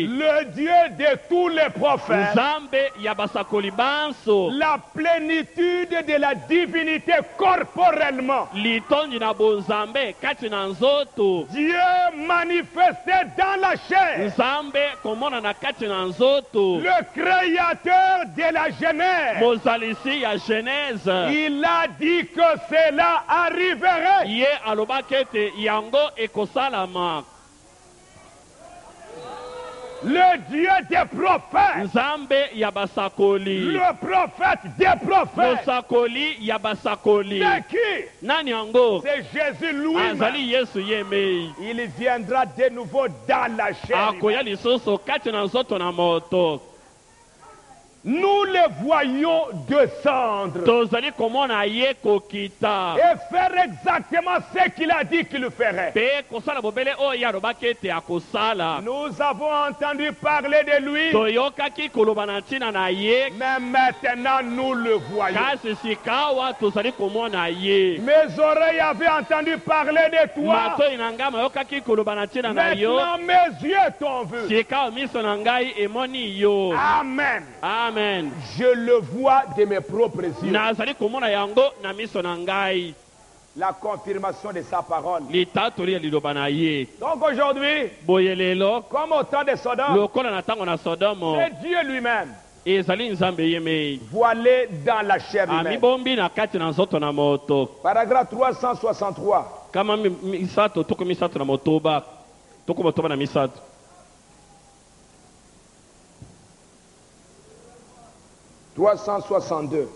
S3: le Dieu de tous les prophètes, la plénitude de la divinité corporellement, Dieu manifesté dans la chair, le créateur de la Genèse, il a dit que cela arriverait. Le Dieu des prophètes.
S2: Nzambe ya basakoli.
S3: Le prophète des prophètes.
S2: Mosakoli ya basakoli.
S3: C'est qui?
S2: Nani yango?
S3: C'est Jésus lui-même.
S2: Azali Yesu yemei.
S3: Il viendra de nouveau dans la chair.
S2: Akoya lisusu kati na nzoto na moto.
S3: Nous le voyons descendre
S2: Tozali komona ye kokita.
S3: et faire exactement ce qu'il a dit qu'il ferait.
S2: Pe kosala bobele oyo alobaki ete akosala.
S3: Nous avons entendu parler de lui,
S2: Toyokaki koloba na ntina na ye.
S3: mais maintenant nous le voyons.
S2: Kasi sikawa tozali komona ye.
S3: Mes oreilles avaient entendu parler de toi.
S2: Matoi na ngai mayokaki koloba na ntina na yo.
S3: Maintenant mes yeux t'ont vu.
S2: Sikawa miso na ngai emoni yo.
S3: Amen.
S2: Amen.
S3: Je le vois de mes propres yeux.
S2: Nazali komona yango na miso na ngai.
S3: La confirmation de sa parole.
S2: Litatoli ya liloba na ye.
S3: Donc aujourd'hui,
S2: Boye lelo
S3: comme au temps de Sodome,
S2: lokola na ntango na Sodomo.
S3: c'est Dieu lui-même
S2: Ezali nzambe yemei.
S3: voilé dans la chair humaine.
S2: Amibombi na kati na nzoto na moto.
S3: Paragraphe 363.
S2: Kama misato toko misato na motoba. Toko motoba na misato.
S3: « 362.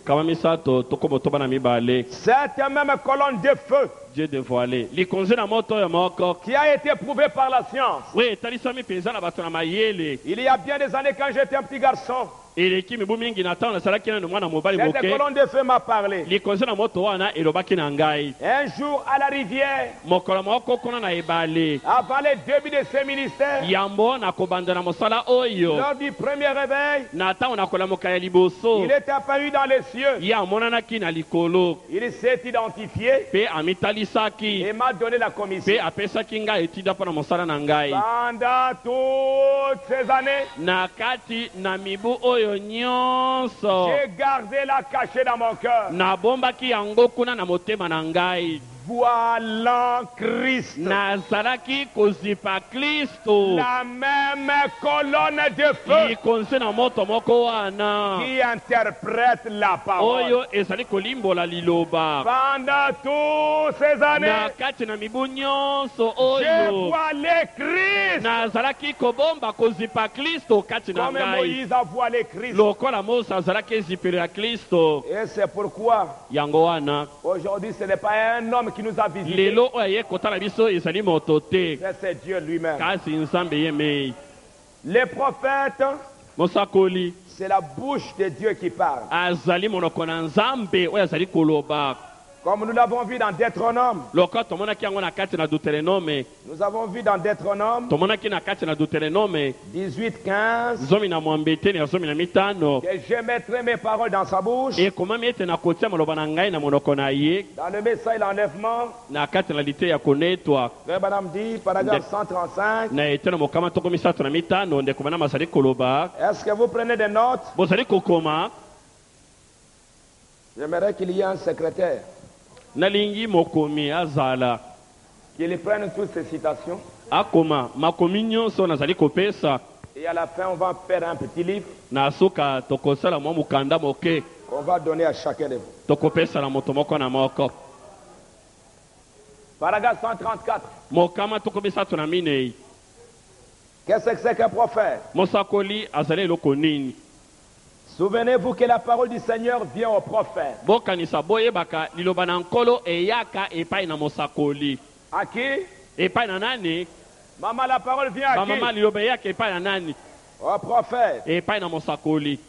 S2: Kama misato toko motoba na mibale.
S3: Cette même colonne de feu
S2: Dieu dévoilé. Likonze na moto ya moko.
S3: qui a été prouvée par la science.
S2: Oui, talisami penza na bato na mayele.
S3: Il y a bien des années quand j'étais un petit garçon,
S2: Eleki mibu mingi na ntango nasalaki nanu mwana mobali
S3: cette
S2: moke.
S3: colonne de feu m'a parlé.
S2: Likonze na moto wana elobaki na ngai.
S3: Un jour à la rivière,
S2: Mokolo moko kuna na ebale.
S3: avant le début de ce ministère,
S2: Yambo na kobanda na mosala oyo.
S3: lors du premier réveil,
S2: Na ntango na kolamuka ya liboso.
S3: il est apparu dans les cieux.
S2: Ye amonanaki na likolo.
S3: Il s'est identifié
S2: Pe amitalisaki.
S3: et m'a donné la
S2: Pe
S3: commission.
S2: apesaki ngai etinda mpo na mosala na ngai.
S3: Pendant toutes ces années,
S2: Na kati na mibu oyo nyonso.
S3: j'ai gardé la cachée dans mon cœur.
S2: Nabombaki yango kuna na motema na ngai.
S3: Voilant Christ.
S2: Nazalaki kozipa Kristo.
S3: La même colonne de feu
S2: Likonze na moto moko wana.
S3: qui interprète la parole.
S2: Oyo ezali kolimbola liloba.
S3: Pendant toutes ces
S2: Na
S3: années,
S2: kati na mibu nyonso
S3: j'ai
S2: oyo.
S3: voilé Christ.
S2: Nazalaki kobomba kozipa Kristo kati na
S3: Comme
S2: ngai.
S3: Moïse a voilé Christ.
S2: Lokola Mose azalaki ezipela Kristo.
S3: Et c'est pourquoi
S2: Yango wana.
S3: aujourd'hui ce n'est pas un homme qui nous a visités,
S2: Lelo oyo aye kotala biso ezali moto te.
S3: mais c'est Dieu lui-même.
S2: Kasi nzambe yemei.
S3: Les prophètes,
S2: Mosakoli.
S3: c'est la bouche de Dieu qui parle.
S2: Azali monoko na nzambe oyo azali koloba.
S3: Comme nous l'avons vu dans Deutéronome,
S2: Lokola tomonaki yango na kati na Deutéronome.
S3: nous avons vu dans Deutéronome
S2: Tomonaki na kati na Deutéronome.
S3: 18-15
S2: Zomi na mwambete na zomi na mitano.
S3: que je mettrai mes paroles dans sa bouche.
S2: Ekomami ete na kotia maloba na ngai na monoko na ye.
S3: Dans le message l'enlèvement,
S2: Na kati na lite ya konetwa.
S3: Frère Madame dit, paragraphe 135,
S2: Na ete na mokama toko misato na mitano. Ndeko bana mazali koloba.
S3: est-ce que vous prenez des notes?
S2: Bozali kokoma.
S3: J'aimerais qu'il y ait un secrétaire
S2: Nalingi mokomi azala.
S3: qui prenne toutes ces citations.
S2: Akoma makomi nyonso nazali kopesa.
S3: Et à la fin, on va faire un petit livre
S2: Na suka tokosala mwa mukanda moke.
S3: qu'on va donner à chacun de vous.
S2: Tokopesa na moto moko na moko.
S3: Paragraphe 134.
S2: Mokama toko misato na minei.
S3: Qu'est-ce que c'est qu'un prophète?
S2: Mosakoli azali eloko nini?
S3: Souvenez-vous que la parole du Seigneur vient au prophète.
S2: Bokanisa boyebaka liloba na nkolo eyaka epai na mosakoli.
S3: À qui?
S2: Epai na nani?
S3: Maman, la parole vient à
S2: Bamama
S3: qui?
S2: liloba eyaka epai na nani?
S3: Au prophète.
S2: Epai na mosakoli.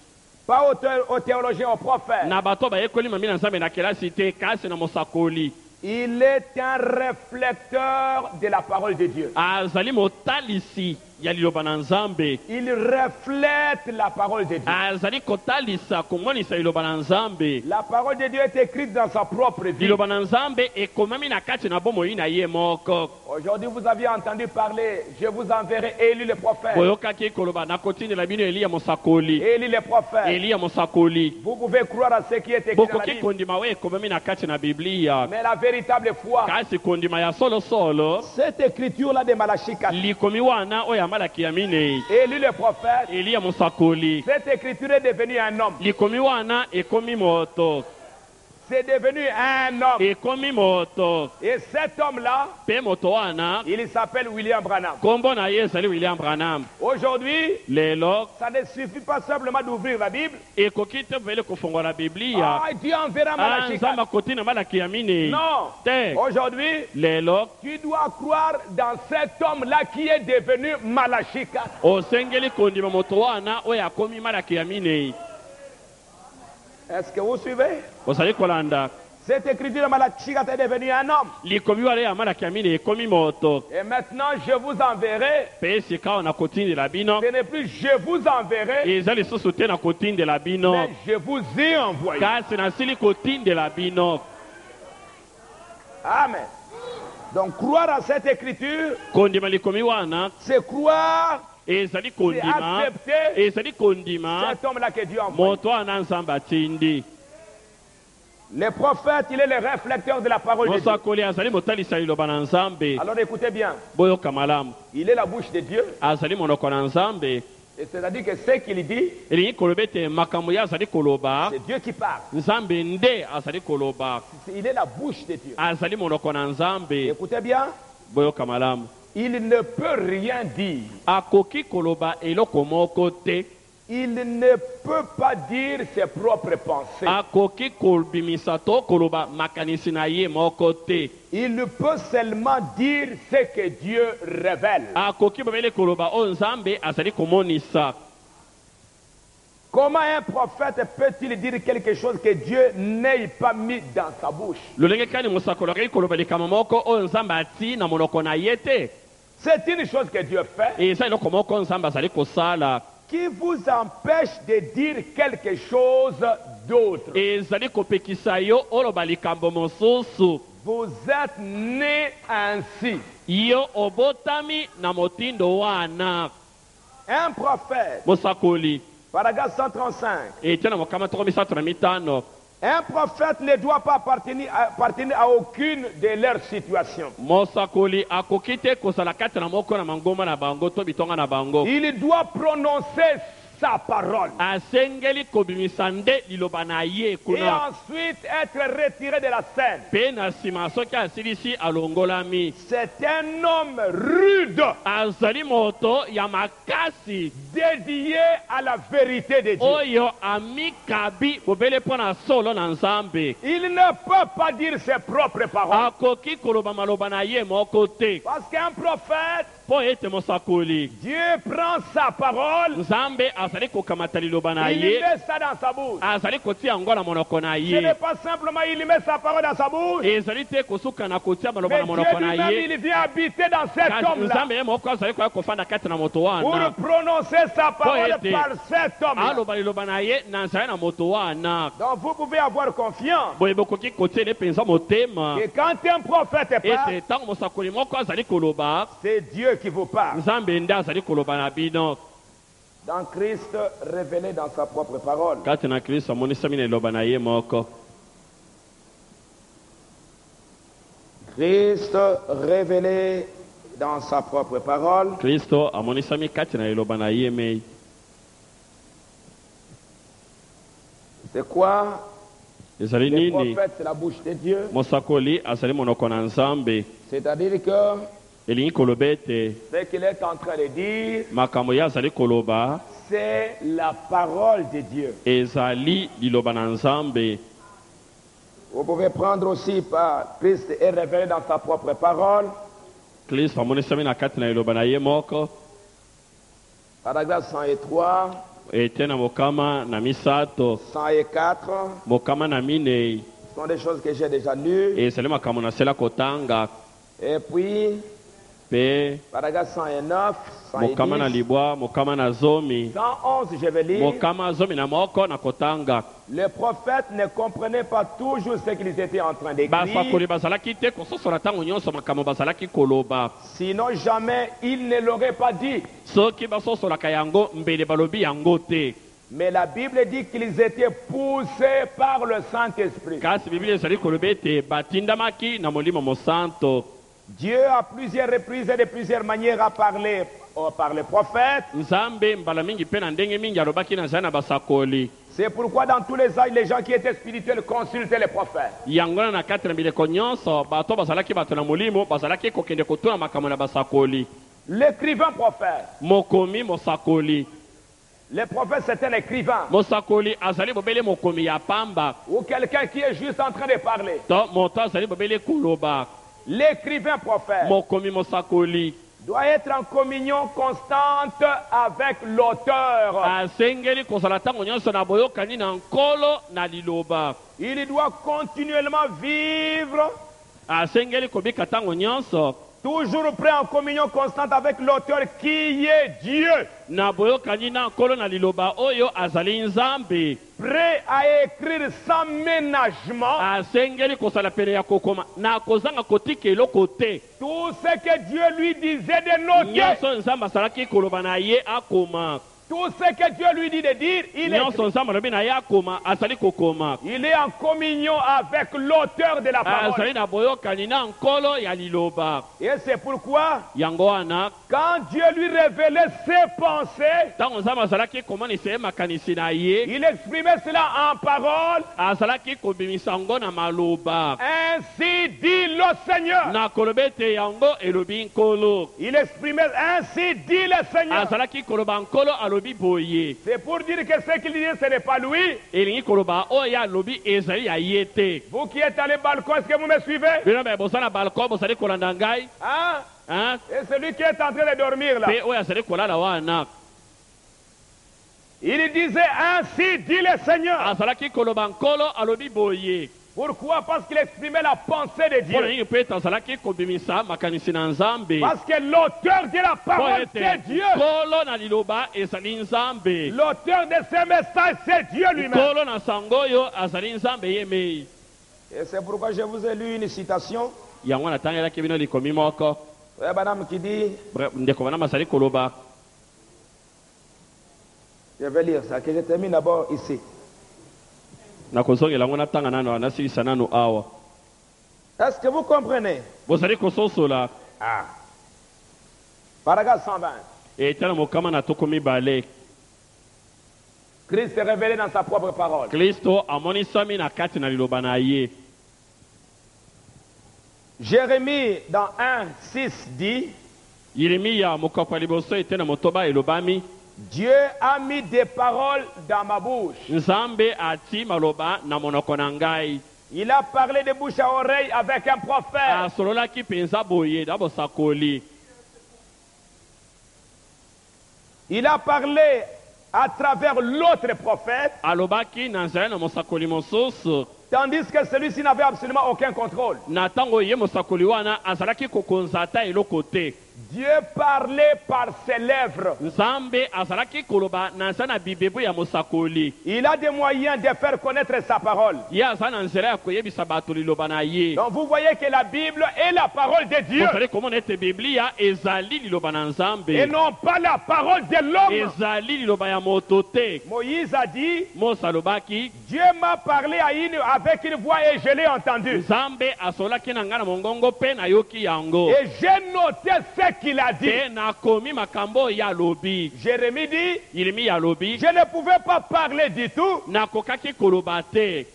S3: Pas au théologien, au prophète.
S2: Na bato bayekoli mami na nzambe na kelasi te kasi na mosakoli.
S3: Il est un réflecteur de la parole de Dieu.
S2: Azali motalisi ya liloba na nzambe.
S3: Il reflète la parole de Dieu.
S2: Azali kotalisa komonisa liloba na nzambe.
S3: La parole de Dieu est écrite dans sa propre vie.
S2: Liloba na nzambe ekomami na kati na bomoi na ye moko.
S3: Aujourd'hui, vous aviez entendu parler, je vous enverrai Élie le prophète.
S2: Boyokaki koloba na kotindela bino Eliya mosakoli.
S3: Élie le prophète.
S2: Eliya mosakoli.
S3: Vous pouvez croire à ce qui est écrit dans la
S2: Bokoki
S3: Bible.
S2: kondima we ekomami na kati na Biblia.
S3: Mais la véritable foi,
S2: Kasi kondima ya solo solo.
S3: cette écriture-là de Malachie 4,
S2: Likomi wana oyo amalaki ya minei.
S3: Élie le prophète,
S2: Eliya mosakoli.
S3: cette écriture est devenue un homme.
S2: Likomi wana ekomi moto.
S3: c'est devenu un homme.
S2: Et comme moto.
S3: Et cet homme-là,
S2: Pe moto wana.
S3: il s'appelle William Branham.
S2: Kombo na ye ezali William Branham.
S3: Aujourd'hui,
S2: Lelo.
S3: ça ne suffit pas simplement d'ouvrir la Bible.
S2: Et kokite vele kofongola Biblia.
S3: Ah, Dieu enverra Malachie.
S2: Nzamba kotina malaki ya mine.
S3: Non.
S2: Te.
S3: Aujourd'hui,
S2: Lelo.
S3: tu dois croire dans cet homme-là qui est devenu Malachie 4.
S2: Osengeli kondima moto wana oya komi malaki ya mine.
S3: Est-ce que vous suivez?
S2: Osali kolanda.
S3: Cette écriture de Malachie 4 est devenue un homme.
S2: Likomi wale ya malaki ya mine komi moto.
S3: Et maintenant, je vous enverrai.
S2: Pe sika na kotinde la bino.
S3: Ce n'est plus je vous enverrai.
S2: Ezali susu te na kotinde la bino.
S3: Mais je vous ai envoyé.
S2: Kasi na sili kotinde la bino.
S3: Amen. Donc, croire à cette écriture,
S2: Kondima likomi wana.
S3: c'est croire,
S2: Ezali
S3: c'est
S2: kondima.
S3: accepter
S2: Ezali kondima.
S3: cet homme-là que Dieu a envoyé.
S2: Moto wana nzamba tindi.
S3: Le prophète, il est le réflecteur de la parole de Dieu.
S2: Mosakoli azali motalisa liloba na nzambe.
S3: Alors écoutez bien,
S2: Boyoka malamu.
S3: il est la bouche de Dieu.
S2: Azali monoko na nzambe.
S3: Et c'est-à-dire que ce qu'il dit,
S2: Elingi koloba ete makambo ye azali koloba.
S3: c'est Dieu qui parle.
S2: Nzambe nde azali koloba.
S3: Il est la bouche de Dieu.
S2: Azali monoko na nzambe.
S3: Écoutez bien,
S2: Boyoka malamu.
S3: il ne peut rien dire.
S2: Akoki koloba eloko moko te.
S3: Il ne peut pas dire ses propres pensées.
S2: Akoki kolbimisa to koloba makanisi na ye moko te.
S3: Il peut seulement dire ce que Dieu révèle.
S2: Akoki babele koloba o nzambe azali komonisa.
S3: Comment un prophète peut-il dire quelque chose que Dieu n'ait pas mis dans sa bouche?
S2: Lolenge kani mosakolaki koloba likama moko o nzambe ati na monoko na ye te.
S3: C'est une chose que Dieu fait
S2: Eza eloko moko nzambe azali kosala.
S3: qui vous empêche de dire quelque chose d'autre.
S2: Ezali kopekisa yo oloba likambo mosusu.
S3: Vous êtes né ainsi.
S2: Yo obotami na motindo wana.
S3: Un prophète,
S2: Mosakoli.
S3: paragraphe 135.
S2: Etiana mokama toko misatu na mitano.
S3: Un prophète ne doit pas appartenir à aucune de leurs situations.
S2: Mosakoli akokite kosala kati na moko na mangoma na bango to bitonga na bango.
S3: Il doit prononcer sa parole.
S2: Asengeli kobimisa nde liloba na ye
S3: Et
S2: kuna.
S3: ensuite être retiré de la scène.
S2: Pe na nsima soki asilisi alongolami.
S3: C'est un homme rude,
S2: Azali moto ya makasi.
S3: dédié à la vérité de Dieu.
S2: Oyo amikabi bobele pona solo na nzambe.
S3: Il ne peut pas dire ses propres paroles.
S2: Akoki koloba maloba na ye moko te.
S3: Parce qu'un prophète,
S2: Po ete mosakoli.
S3: Dieu prend sa parole,
S2: Nzambe azali kokamata liloba na
S3: il
S2: ye.
S3: met ça dans sa bouche.
S2: Azali kotia yango na monoko na
S3: Ce
S2: ye.
S3: n'est pas simplement il met sa parole dans sa bouche,
S2: Ezali te kosuka na kotia maloba
S3: mais
S2: na
S3: Dieu
S2: monoko na
S3: lui-même,
S2: ye.
S3: il vient habiter dans cet
S2: Kasi
S3: homme-là
S2: nzambe ye moko azali koya kofanda kati na moto
S3: pour
S2: wana.
S3: prononcer sa parole
S2: Poète.
S3: par cet homme-là.
S2: Aloba liloba na ye na nzali na moto wana.
S3: Donc vous pouvez avoir confiance
S2: Boye bokoki kotia ele penza motema.
S3: que quand un prophète parle,
S2: Ete ntango mosakoli moko azali koloba.
S3: c'est Dieu qui vous parle.
S2: Nzambe nde azali koloba na bino.
S3: Dans Christ révélé dans sa propre parole.
S2: Kati na Kristo amonisami na liloba na ye moko.
S3: Christ révélé dans sa propre parole.
S2: Kristo amonisami kati na liloba na ye mei.
S3: C'est quoi?
S2: Ezali
S3: Le
S2: nini?
S3: prophète, c'est la bouche de Dieu.
S2: Mosakoli azali monoko na nzambe.
S3: C'est-à-dire que
S2: Elingi koloba ete
S3: ce qu'il est en train de dire,
S2: makambo ye azali koloba
S3: c'est la parole de Dieu.
S2: ezali liloba na nzambe.
S3: Vous pouvez prendre aussi par Christ est révélé dans sa propre parole.
S2: Kristo amonisami na kati na liloba na ye moko.
S3: Paragraphe 103,
S2: Ete na mokama na misato.
S3: 104.
S2: Mokama na minei.
S3: Ce sont des choses que j'ai déjà lues.
S2: Ezali makambo na sela kotanga.
S3: Et puis,
S2: Pe
S3: paragraphe 109,
S2: mokama na
S3: 110,
S2: libwa, mokama na zomi.
S3: 111, je vais lire.
S2: Mokama zomi na moko na kotanga.
S3: Les prophètes ne comprenaient pas toujours ce qu'ils étaient en train
S2: Basakoli
S3: d'écrire.
S2: bazalaki te kososola ntango nyonso makambo bazalaki koloba.
S3: Sinon, jamais ils ne l'auraient pas dit.
S2: Soki basosolaka yango mbele balobi yango te.
S3: Mais la Bible dit qu'ils étaient poussés par le Saint-Esprit.
S2: Kasi Biblia ezali koloba ete batindamaki na molimo mosanto.
S3: Dieu, à plusieurs reprises et de plusieurs manières, a parlé par les prophètes. C'est pourquoi dans tous les âges, les gens qui étaient spirituels consultaient les prophètes. L'écrivain prophète. Les prophètes, c'est un écrivain. Ou quelqu'un qui est juste en train de parler. L'écrivain prophète doit être en communion constante avec l'auteur. Il doit continuellement vivre toujours prêt en communion constante avec l'auteur qui est Dieu. Prêt à écrire sans ménagement tout ce que Dieu lui disait de noter. Tout ce que Dieu lui dit de dire, il est en communion avec l'auteur de la parole. Et c'est pourquoi, quand Dieu lui révélait ses pensées, il exprimait cela en parole. Ainsi dit le Seigneur. Il exprimait ainsi dit le Seigneur. C'est pour dire que ce qu'il dit, ce n'est pas lui. Vous qui êtes dans les balcons, est-ce que vous me suivez? Hein? Et celui qui est en train de dormir là. Il disait ainsi dit le Seigneur. Pourquoi? Parce qu'il exprimait la pensée de Dieu. Parce que l'auteur de la parole, c'est Dieu. L'auteur de ce message, c'est Dieu lui-même. Et c'est pourquoi je vous ai lu une citation. Madame qui dit, je vais lire ça, que je termine d'abord ici. Est-ce que vous comprenez? Paragraphe 120. Christ est révélé dans sa propre parole. Jérémie dans 1:6 dit, Dieu a mis des paroles dans ma bouche. Il a parlé de bouche à oreille avec un prophète. Il a parlé à travers l'autre prophète. Tandis que celui-ci n'avait absolument aucun contrôle. Dieu parlait par ses lèvres. Il a des moyens de faire connaître sa parole. Donc vous voyez que la Bible est la parole de Dieu. Et non pas la parole de l'homme. Moïse a dit, Dieu m'a parlé avec une voix et je l'ai entendu. Et j'ai noté ce qu'il a dit. Jérémie dit, je ne pouvais pas parler du tout.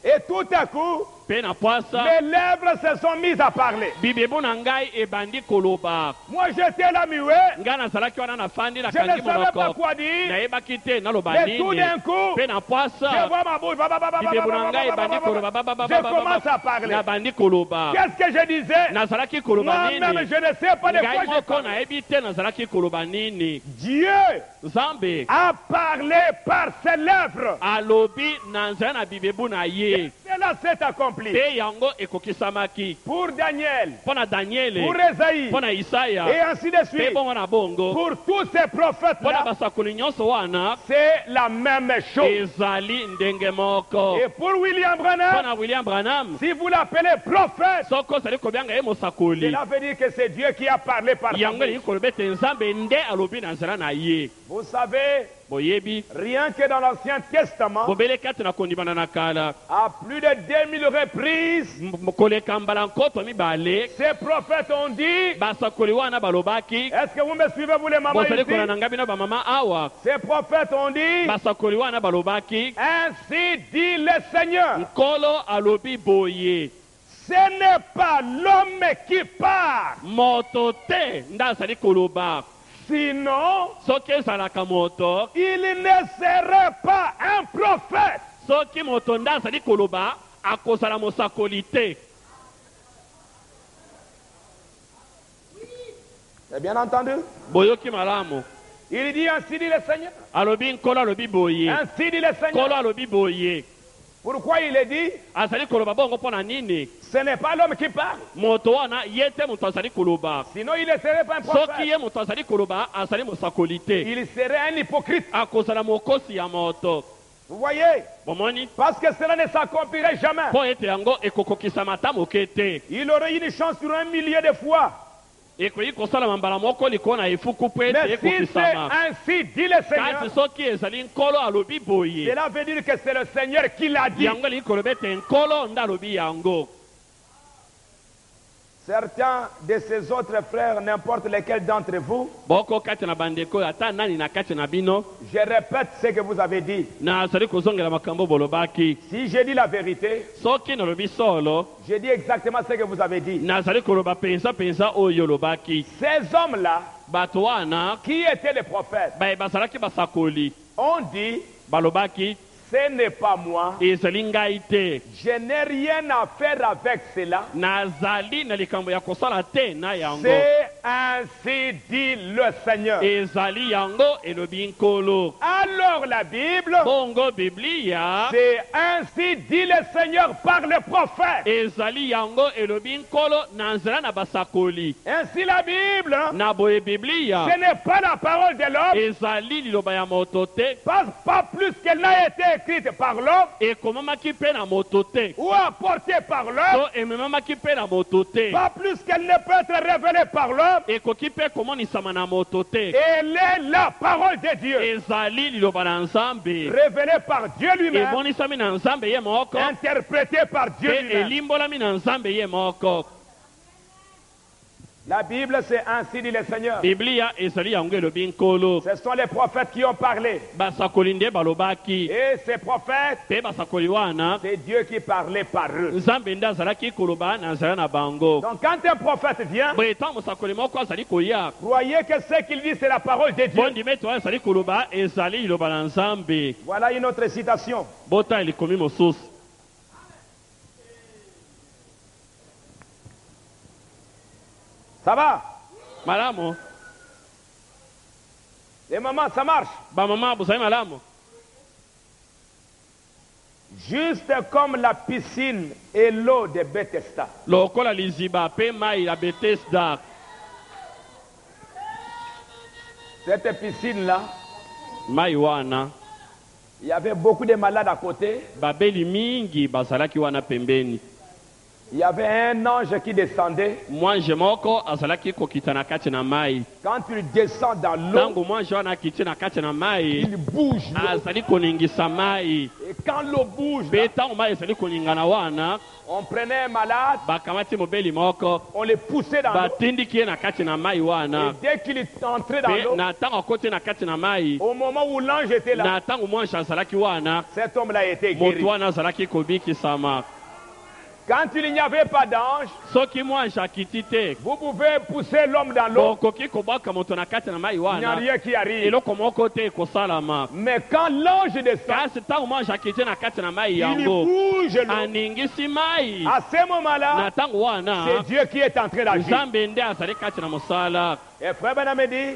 S3: Et tout à coup, mes lèvres se sont mises à parler. Moi j'étais là muet. Je ne savais pas quoi dire. Mais tout d'un coup, je vois ma bouche. Je commence à parler. Qu'est-ce que je disais? Moi-même je ne sais pas de quoi je parle. Dieu a parlé par ses lèvres. Et cela s'est accompli. Pour Daniel, pour Esaïe, et ainsi de suite. Pour tous ces prophètes-là, c'est la même chose. Et pour William Branham, si vous l'appelez prophète, cela veut dire que c'est Dieu qui a parlé par sa bouche. Vous savez, rien que dans l'Ancien Testament, à plus de 2000 reprises, ces prophètes ont dit, est-ce que vous me suivez, vous les mamans ici? Ces prophètes ont dit, ainsi dit le Seigneur. Ce n'est pas l'homme qui parle. Sinon, il ne serait pas un prophète. C'est bien entendu? Il dit ainsi dit le Seigneur. Ainsi dit le Seigneur. Pourquoi il est dit? Ce n'est pas l'homme qui parle. Sinon il ne serait pas un prophète. Il serait un hypocrite. Vous voyez? Parce que cela ne s'accomplirait jamais. Il aurait eu une chance sur 1 million de fois. Mais si c'est ainsi dit le Seigneur, cela veut dire que c'est le Seigneur qui l'a dit. Certains de ses autres frères, n'importe lesquels d'entre vous, je répète ce que vous avez dit. Si j'ai dit la vérité, j'ai dit exactement ce que vous avez dit. Ces hommes-là, qui étaient les prophètes, ont dit, ce n'est pas moi. Je n'ai rien à faire avec cela. C'est ainsi dit le Seigneur. Alors la Bible, c'est ainsi dit le Seigneur par le prophète. Ainsi la Bible, ce n'est pas la parole de l'homme, pas plus qu'elle n'a été écrite par l'homme ou apportée par l'homme, pas plus qu'elle ne peut être révélée par l'homme. Elle est la parole de Dieu, révélée par Dieu lui-même, interprétée par Dieu lui-même. La Bible, c'est ainsi dit le Seigneur. Ce sont les prophètes qui ont parlé. Et ces prophètes, c'est Dieu qui parlait par eux. Donc quand un prophète vient, croyez que ce qu'il dit, c'est la parole de Dieu. Voilà une autre citation. Ça va?
S2: Malamo.
S3: Les mamans, ça marche? Juste comme la piscine et l'eau de Bethesda. Cette piscine-là, il y avait beaucoup de malades à côté. Il y avait un ange qui descendait. Quand il descend dans l'eau, il bouge l'eau. Et quand l'eau bouge, là, on prenait un malade, on le poussait dans l'eau. Et dès qu'il est entré dans l'eau, au moment où l'ange était là, cet homme-là a été guéri. Quand il n'y avait pas d'ange, vous pouvez pousser l'homme dans l'eau, il n'y a rien qui arrive. Mais quand l'ange descend, il bouge l'eau. À ce moment-là, c'est Dieu qui est en train d'agir. Et frère Benamé dit,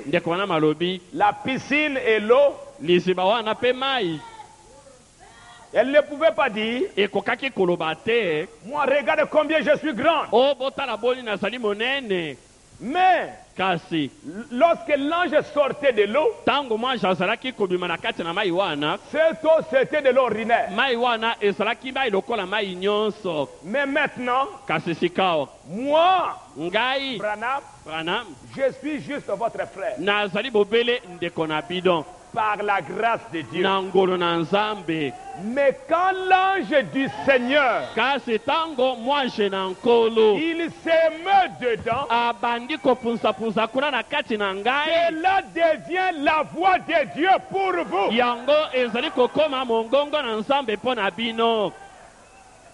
S3: la piscine et l'eau, elle ne pouvait pas dire, moi regarde combien je suis grand. Mais lorsque l'ange sortait de l'eau, cette eau c'était de l'eau ordinaire. Mais maintenant, moi, Branham, je suis juste votre frère. par la grâce de Dieu.
S2: na ngolo na nzambe.
S3: Mais quand l'ange du Seigneur,
S2: kasi tango mwanje na nkolo
S3: il se met dedans,
S2: abandi kopunzapunza kuna na kati na ngai,
S3: cela devient la voix de Dieu pour vous.
S2: yango ezali kokoma mongongo na nzambe mpo na bino.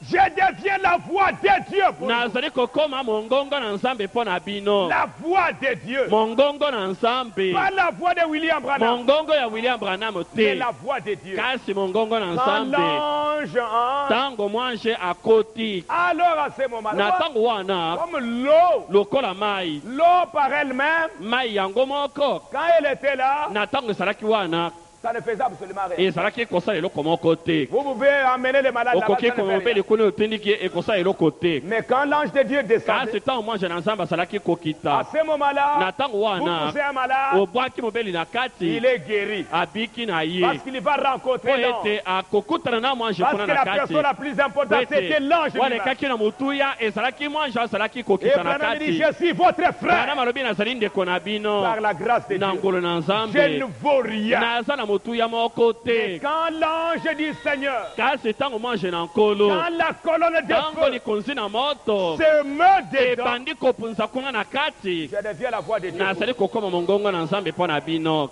S3: Je deviens la voix de Dieu pour vous.
S2: nazali kokoma mongongo na nzambe mpo na bino.
S3: La voix de Dieu.
S2: mongongo na nzambe,
S3: Pas la voix de William Branham,
S2: mongongo ya William Branham
S3: mais
S2: te,
S3: la voix de Dieu.
S2: kasi mongongo na
S3: Quand
S2: nzambe.
S3: l'ange entre,
S2: tango mwanje akoti
S3: alors à ce
S2: na
S3: moment-là,
S2: tango wana
S3: comme l'eau,
S2: lokola mai,
S3: l'eau par elle-même,
S2: mai yango moko
S3: quand elle était là,
S2: na tango ezalaki wana
S3: ça ne faisait absolument rien.
S2: ezalaki kosala eloko moko te.
S3: Vous pouvez emmener les malades là-bas,
S2: okoki
S3: ça ne fait
S2: komope
S3: rien.
S2: likuni otindiki ekosala eloko te.
S3: Mais quand l'ange de Dieu descendait,
S2: kasi ntango mwanje na nzambe azalaki
S3: à
S2: kokita
S3: ce moment-là,
S2: na ntango
S3: vous
S2: wana
S3: poussez un malade,
S2: obwaki mobeli na kati
S3: il est guéri.
S2: abiki na ye
S3: Parce qu'il va
S2: po
S3: rencontrer l'ange.
S2: ete akokutana na mwanje
S3: Parce
S2: kuna
S3: que
S2: na
S3: la
S2: kati
S3: personne la plus importante,
S2: po
S3: c'était
S2: ete
S3: l'ange lui-même.
S2: walekaki na motuya ezalaki mwanje azalaki
S3: Et
S2: kokita na
S3: Branham dit,
S2: kati.
S3: je suis votre
S2: bana
S3: frère.
S2: malobi nazali ndeko na bino
S3: Par la grâce de
S2: na
S3: Dieu,
S2: ngolo na
S3: je ne
S2: nzambe,
S3: vaux rien.
S2: naza na motuya moko te.
S3: Quand l'ange du Seigneur,
S2: kasi ntango mwanje na nkolo
S3: quand la colonne de
S2: ntango
S3: feu
S2: likonzi na moto
S3: se met dedans,
S2: ebandi kopunza kuna na kati,
S3: je deviens la voix de Dieu.
S2: nazali kokoma mongongo na nzambe mpo na bino.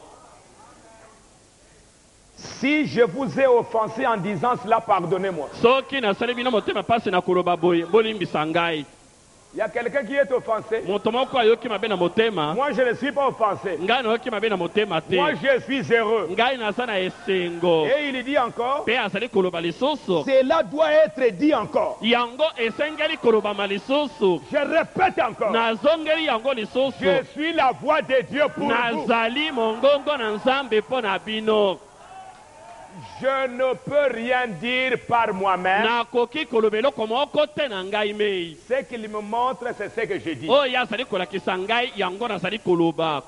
S3: Si je vous ai offensé en disant cela, pardonnez-moi.
S2: soki nasali bino motema pasi na koloba boye bolimbisa ngai.
S3: Il y a quelqu'un qui est offensé.
S2: moto moko ayoki mabe na motema,
S3: Moi, je ne suis pas offensé.
S2: ngai nayoki mabe na motema te,
S3: Moi, je suis heureux.
S2: ngai naza na esengo.
S3: Et il dit encore,
S2: mpe azali koloba lisusu,
S3: cela doit être dit encore.
S2: yango esengeli kolobama lisusu,
S3: Je répète encore,
S2: nazongeli yango lisusu.
S3: je suis la voix de Dieu pour vous.
S2: nazali mongongo na nzambe mpo na bino.
S3: Je ne peux rien dire par moi-même.
S2: nakoki koloba eloko moko te na ngai mei.
S3: Ce qu'il me montre, c'est ce que je dis.
S2: oyo azali kolakisa ngai yango nazali koloba.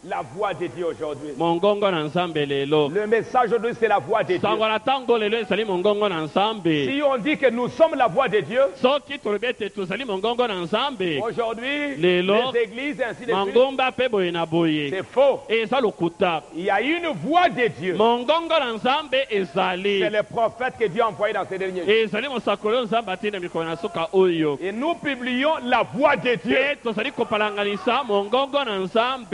S3: La voix de Dieu aujourd'hui.
S2: mongongo na nzambe lelo.
S3: Le message aujourd'hui, c'est la voix de Dieu.
S2: sango na ntango lelo ezali mongongo na nzambe.
S3: Si on dit que nous sommes la voix de Dieu,
S2: soki tolobi ete tozali mongongo na nzambe,
S3: aujourd'hui,
S2: Lelo,
S3: les églises ainsi de suite,
S2: mangomba mpe boye na boye
S3: c'est faux.
S2: eza lokuta.
S3: Il y a une voix de Dieu.
S2: mongongo na nzambe ezali,
S3: C'est le prophète que Dieu a envoyé dans ces derniers jours.
S2: ezali mosakoli oyo nzambe atina mikolo na suka oyo.
S3: Et nous publions la voix de Dieu.
S2: te tozali kopalanganisa mongongo na
S3: Ce
S2: nzambe.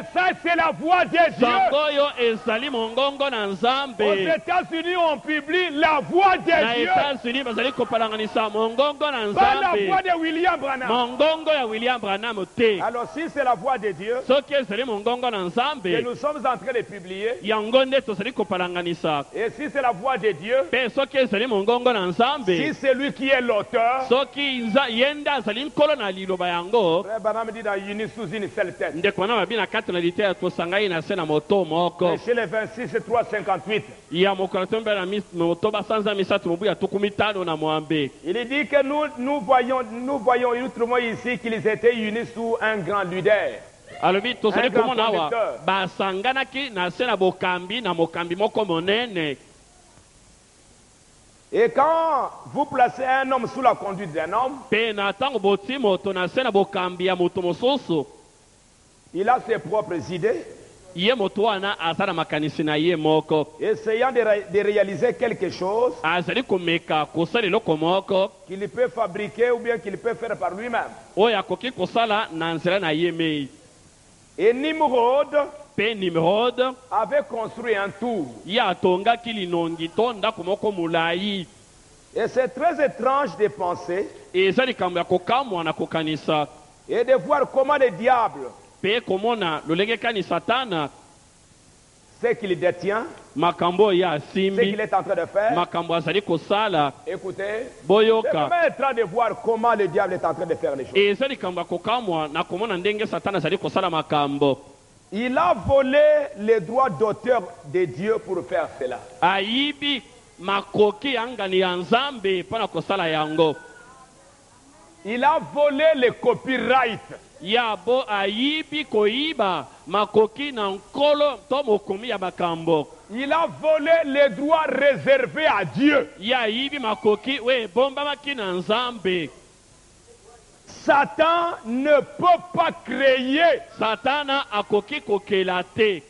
S3: message, c'est la voix de Dieu.
S2: sango oyo ezali mongongo na
S3: Aux
S2: nzambe.
S3: États-Unis, on publie la voix
S2: na
S3: de Dieu.
S2: États-Unis bazali kopalanganisa mongongo na
S3: Pas la
S2: nzambe,
S3: voix de William Branham.
S2: mongongo ya William Branham te.
S3: Alors, si c'est la voix de Dieu
S2: soki ezali mongongo na
S3: que
S2: nzambe,
S3: nous sommes en train de publier,
S2: yango nde tozali kopalanganisa.
S3: et si c'est la voix de Dieu,
S2: mpe soki ezali mongongo na
S3: si
S2: nzambe,
S3: c'est lui qui est l'auteur,
S2: soki ye nde azali nkolo na liloba yango,
S3: Frère Branham dit dans Unis sous une seule tête.
S2: ndeko wana babi na kati na liteya tosangai na se na moto moko.
S3: Et chez les 26 et 358,
S2: ya mokolo tombe na moto basanza misato mobu ya tuku mitano na mwambe.
S3: il dit que nous voyons, nous trouvons ici qu'ils étaient unis sous un grand leader.
S2: alobi tozali
S3: Un grand
S2: komona awa
S3: conducteur.
S2: basanganaki na se na bokambi na mokambi moko monene.
S3: Et quand vous placez un homme sous la conduite d'un homme,
S2: mpe na ntango boti moto na se na bokambi ya moto mosusu,
S3: il a ses propres idées,
S2: ye moto wana aza na makanisi na ye moko,
S3: essayant de réaliser quelque chose
S2: azali komeka kosala eloko moko
S3: qu'il peut fabriquer ou bien qu'il peut faire par lui-même.
S2: oyo akoki kosala na nzela na ye mei.
S3: Et Nimrod
S2: mpe Nimrod
S3: avait construit un tour.
S2: ye atongaki linongi to ndako moko molai.
S3: Et c'est très étrange de penser
S2: eza likambo ya kokamwa na kokanisa,
S3: et de voir comment le diable,
S2: mpe komona lolenge kani satana
S3: ce qu'il détient,
S2: makambo oyo
S3: ce qu'il
S2: asimbi,
S3: est en train de faire.
S2: makambo azali kosala.
S3: Écoutez, c'est
S2: boyoka
S3: vraiment étrange de voir comment le diable est en train de faire les choses.
S2: eza likambo ya kokamwa na komona ndenge satana azali kosala makambo.
S3: Il a volé les droits d'auteur de Dieu pour faire cela.
S2: ayibi makoki ya ngani ya nzambe mpo na kosala yango.
S3: Il a volé les copyrights.
S2: yabo ayibi koyiba makoki na nkolo to mokomi ya makambo.
S3: Il a volé les droits réservés à Dieu.
S2: ye ayibi makoki oyo ebombamaki na nzambe.
S3: Satan ne peut pas créer.
S2: satana akoki kokela te.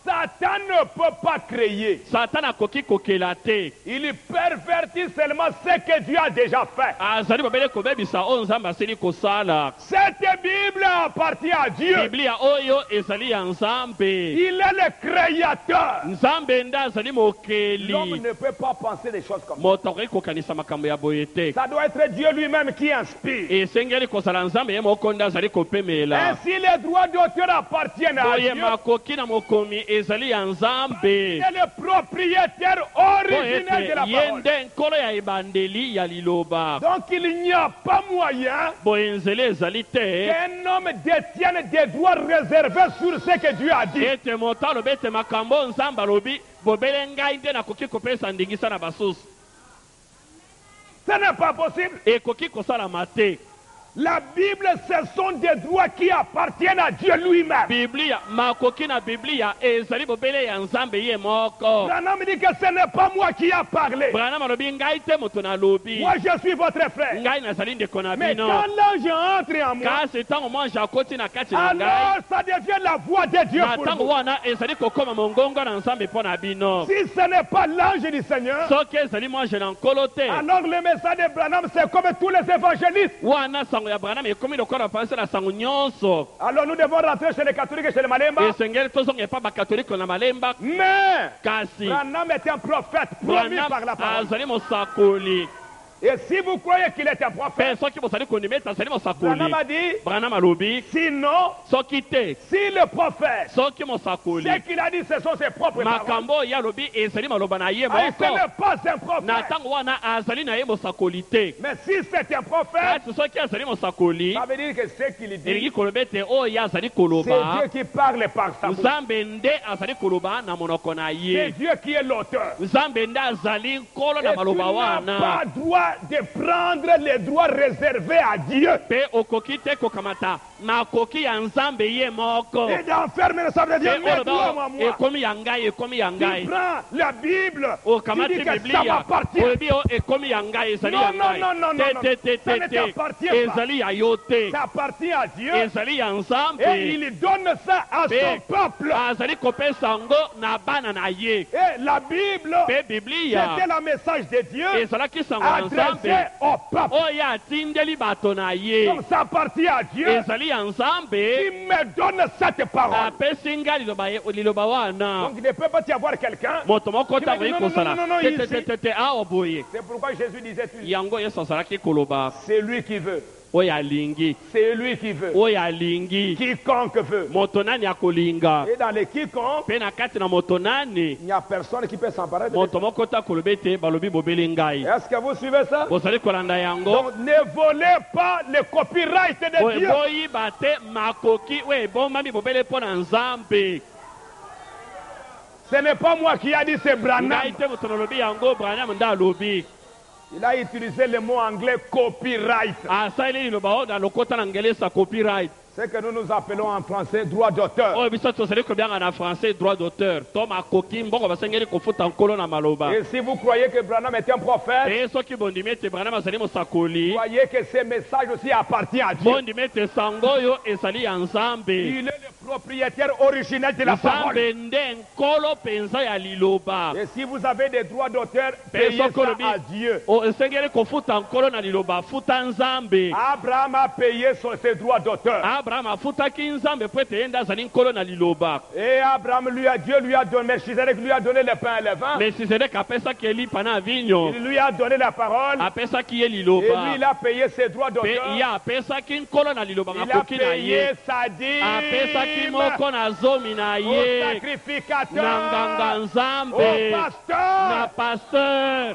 S3: Satan ne peut pas créer.
S2: Satan a koki kokelate.
S3: Il pervertit seulement ce que Dieu a déjà fait.
S2: Azali babele kobebisa onzamba seli kosala.
S3: Cette Bible appartient à Dieu.
S2: Biblia oyo ezali ya Nzambe.
S3: Il est le créateur.
S2: Nzambe nda azali mokeli.
S3: L'homme ne peut pas penser des choses comme ça.
S2: Moto akoki kokanisa makambo ya boye te.
S3: Ça doit être Dieu lui-même qui inspire.
S2: Esengeli kozala Nzambe ye moko nda azali kopemela.
S3: Ainsi les droits d'auteur appartiennent à Dieu.
S2: Boye makoki na mokomi ezali ya Nzambe.
S3: Il est le propriétaire originel de la parole.
S2: Yende nkolo ya ebandeli ya liloba.
S3: Donc il n'y a pas moyen
S2: Boye nzele ezali te.
S3: qu'un homme détienne des droits réservés sur ce que Dieu a dit.
S2: Ete moto alobi ete makambo Nzambe alobi bobele ngai nde nakoki kopesa ndingisa na basusu.
S3: Ce n'est pas possible.
S2: Ekoki kosalama te.
S3: La Bible, ce sont des droits qui appartiennent à Dieu lui-même.
S2: Biblia makoki na Biblia ezali bobele ya Nzambe ye moko.
S3: Branham dit que ce n'est pas moi qui a parlé.
S2: Branham alobi ngai te moto na lobi.
S3: Moi je suis votre frère.
S2: Ngai nazali ndeko na
S3: Mais
S2: bino.
S3: quand l'ange entre en moi,
S2: Kasi ntango mwanji akoti na kati na ngai.
S3: alors ça devient la voix de Dieu
S2: Na
S3: pour
S2: ntango
S3: vous.
S2: wana ezali kokoma mongongo na Nzambe mpo na bino.
S3: Si ce n'est pas l'ange du Seigneur,
S2: Soki ezali mwanji na nkolo te.
S3: alors le message de Branham c'est comme tous les évangélistes.
S2: Wana sango ya Branham ekomi lokola panse na sango nyonso.
S3: Alors nous devons rentrer chez les catholiques et chez les malemba.
S2: Esengeli tozonga epa bakatolike na malemba.
S3: Mais
S2: Kasi
S3: Branham est un prophète promis
S2: Branham
S3: par la parole.
S2: azali mosakoli.
S3: Et si vous croyez qu'il est un
S2: Mpe
S3: prophète,
S2: soki bozali kondimeta azali mosakoli.
S3: Branham a dit,
S2: Branham alobi
S3: sinon,
S2: soki te
S3: si le prophète,
S2: soki mosakoli
S3: ce qu'il a dit, ce sont ses propres paroles.
S2: makambo ye alobi ezali maloba na ye
S3: Ah, ce
S2: moko.
S3: n'est pas un
S2: Na
S3: prophète.
S2: ntango wana azali na ye mosakoli te.
S3: Mais si c'est un prophète,
S2: Kasi soki azali mosakoli
S3: ça veut dire que ce qu'il
S2: elingi
S3: dit,
S2: koloba ete oyo azali
S3: c'est
S2: koloba
S3: Dieu qui parle par sa bouche.
S2: Nzambe nde azali koloba na monoko na
S3: C'est
S2: ye.
S3: Dieu qui est l'auteur.
S2: Nzambe nde azali nkolo
S3: Et
S2: na
S3: tu
S2: maloba
S3: n'as
S2: wana.
S3: pas droit de prendre les droits réservés à Dieu
S2: Mpe okoki te kokamata makoki ya Nzambe ye moko.
S3: et d'enfermer le sabre de Dieu.
S2: Mpe
S3: Mais toi,
S2: oloba
S3: moi,
S2: ekomi ya ngai ekomi ya
S3: tu
S2: ngai.
S3: prends la Bible, tu
S2: Okamati
S3: dis que ça
S2: Biblia
S3: m'appartient.
S2: olobi o ekomi ya ngai ezali
S3: Non,
S2: ya
S3: non,
S2: ngai.
S3: non, non, non,
S2: Te
S3: ça ne t'appartient pas.
S2: ezali ya yo te.
S3: Ça appartient à Dieu
S2: Ezali ya Nzambe.
S3: et il donne ça à son peuple.
S2: Azali kopesa ngo na bana na ye.
S3: Et la Bible,
S2: Mpe Biblia
S3: c'était le message de Dieu
S2: ezalaki sango ya
S3: adressé
S2: Nzambe
S3: au peuple.
S2: oyo atindeli bato na ye.
S3: Comme ça appartient à Dieu,
S2: Ezali ya Nzambe
S3: il me donne cette parole.
S2: apesi nga liloba wana.
S3: Donc il ne peut pas y avoir quelqu'un.
S2: Moto moko
S3: Qui m'a dit,
S2: ntango
S3: non,
S2: ekosala
S3: non, non, non, ici.
S2: te awa boye.
S3: C'est pourquoi Jésus disait toujours,
S2: Yango Yesu azalaki koloba
S3: c'est lui qui veut.
S2: oyo alingi
S3: C'est lui qui veut.
S2: oyo alingi
S3: Quiconque veut.
S2: moto nani akolinga.
S3: Et dans les quiconque,
S2: Mpe na kati na moto nani
S3: il n'y a personne qui peut s'emparer de
S2: moto moko te akoloba ete balobi bobeli ngai.
S3: Est-ce que vous suivez ça?
S2: Bozali kolanda yango.
S3: Donc ne volez pas le copyright de
S2: Oyo
S3: Dieu.
S2: boyiba te makoki oyo ebombami bobele mpo na Nzambe.
S3: Ce n'est pas moi qui a dit, c'est Branham.
S2: Ngai te moto nalobi yango Branham nde alobi.
S3: Il a utilisé le mot anglais copyright.
S2: Asaleli liloba oyo na lokota na ngelesa copyright.
S3: C'est que nous nous appelons en français droit d'auteur.
S2: Oyo biso tozali kobianga na français droit d'auteur. To makoki mbongo basengeli kofuta nkolo na maloba.
S3: Et si vous croyez que Branham est un prophète,
S2: Pe soki bondimi ete Branham azali mosakoli.
S3: croyez que ce message aussi appartient à Dieu.
S2: Bondimi ete sango oyo ezali ya Nzambe.
S3: Il est le propriétaire originel de la parole.
S2: Nzambe nde nkolo penza ya liloba.
S3: Et si vous avez des droits d'auteur,
S2: Pe
S3: payez
S2: soki
S3: ça
S2: olobi
S3: à Dieu.
S2: esengeli kofuta nkolo na liloba futa Nzambe.
S3: Abraham a payé ses droits d'auteur.
S2: Abraham afutaki Nzambe po ete ye nde azali nkolo na liloba.
S3: Et Abraham Dieu lui a donné, Melchizedek lui a donné le pain et le vin.
S2: Melchizedek apesaki elipa na vinyo.
S3: Il lui a donné la parole.
S2: Apesaki ye
S3: Et lui,
S2: liloba.
S3: il a payé ses droits
S2: Pe
S3: d'auteur.
S2: ye apesaki nkolo na liloba
S3: Il a
S2: makoki na ye.
S3: payé sa dîme
S2: Apesaki moko na zomi na
S3: au
S2: ye.
S3: sacrificateur,
S2: Na nganga
S3: au
S2: Nzambe.
S3: pasteur.
S2: Na pasteur.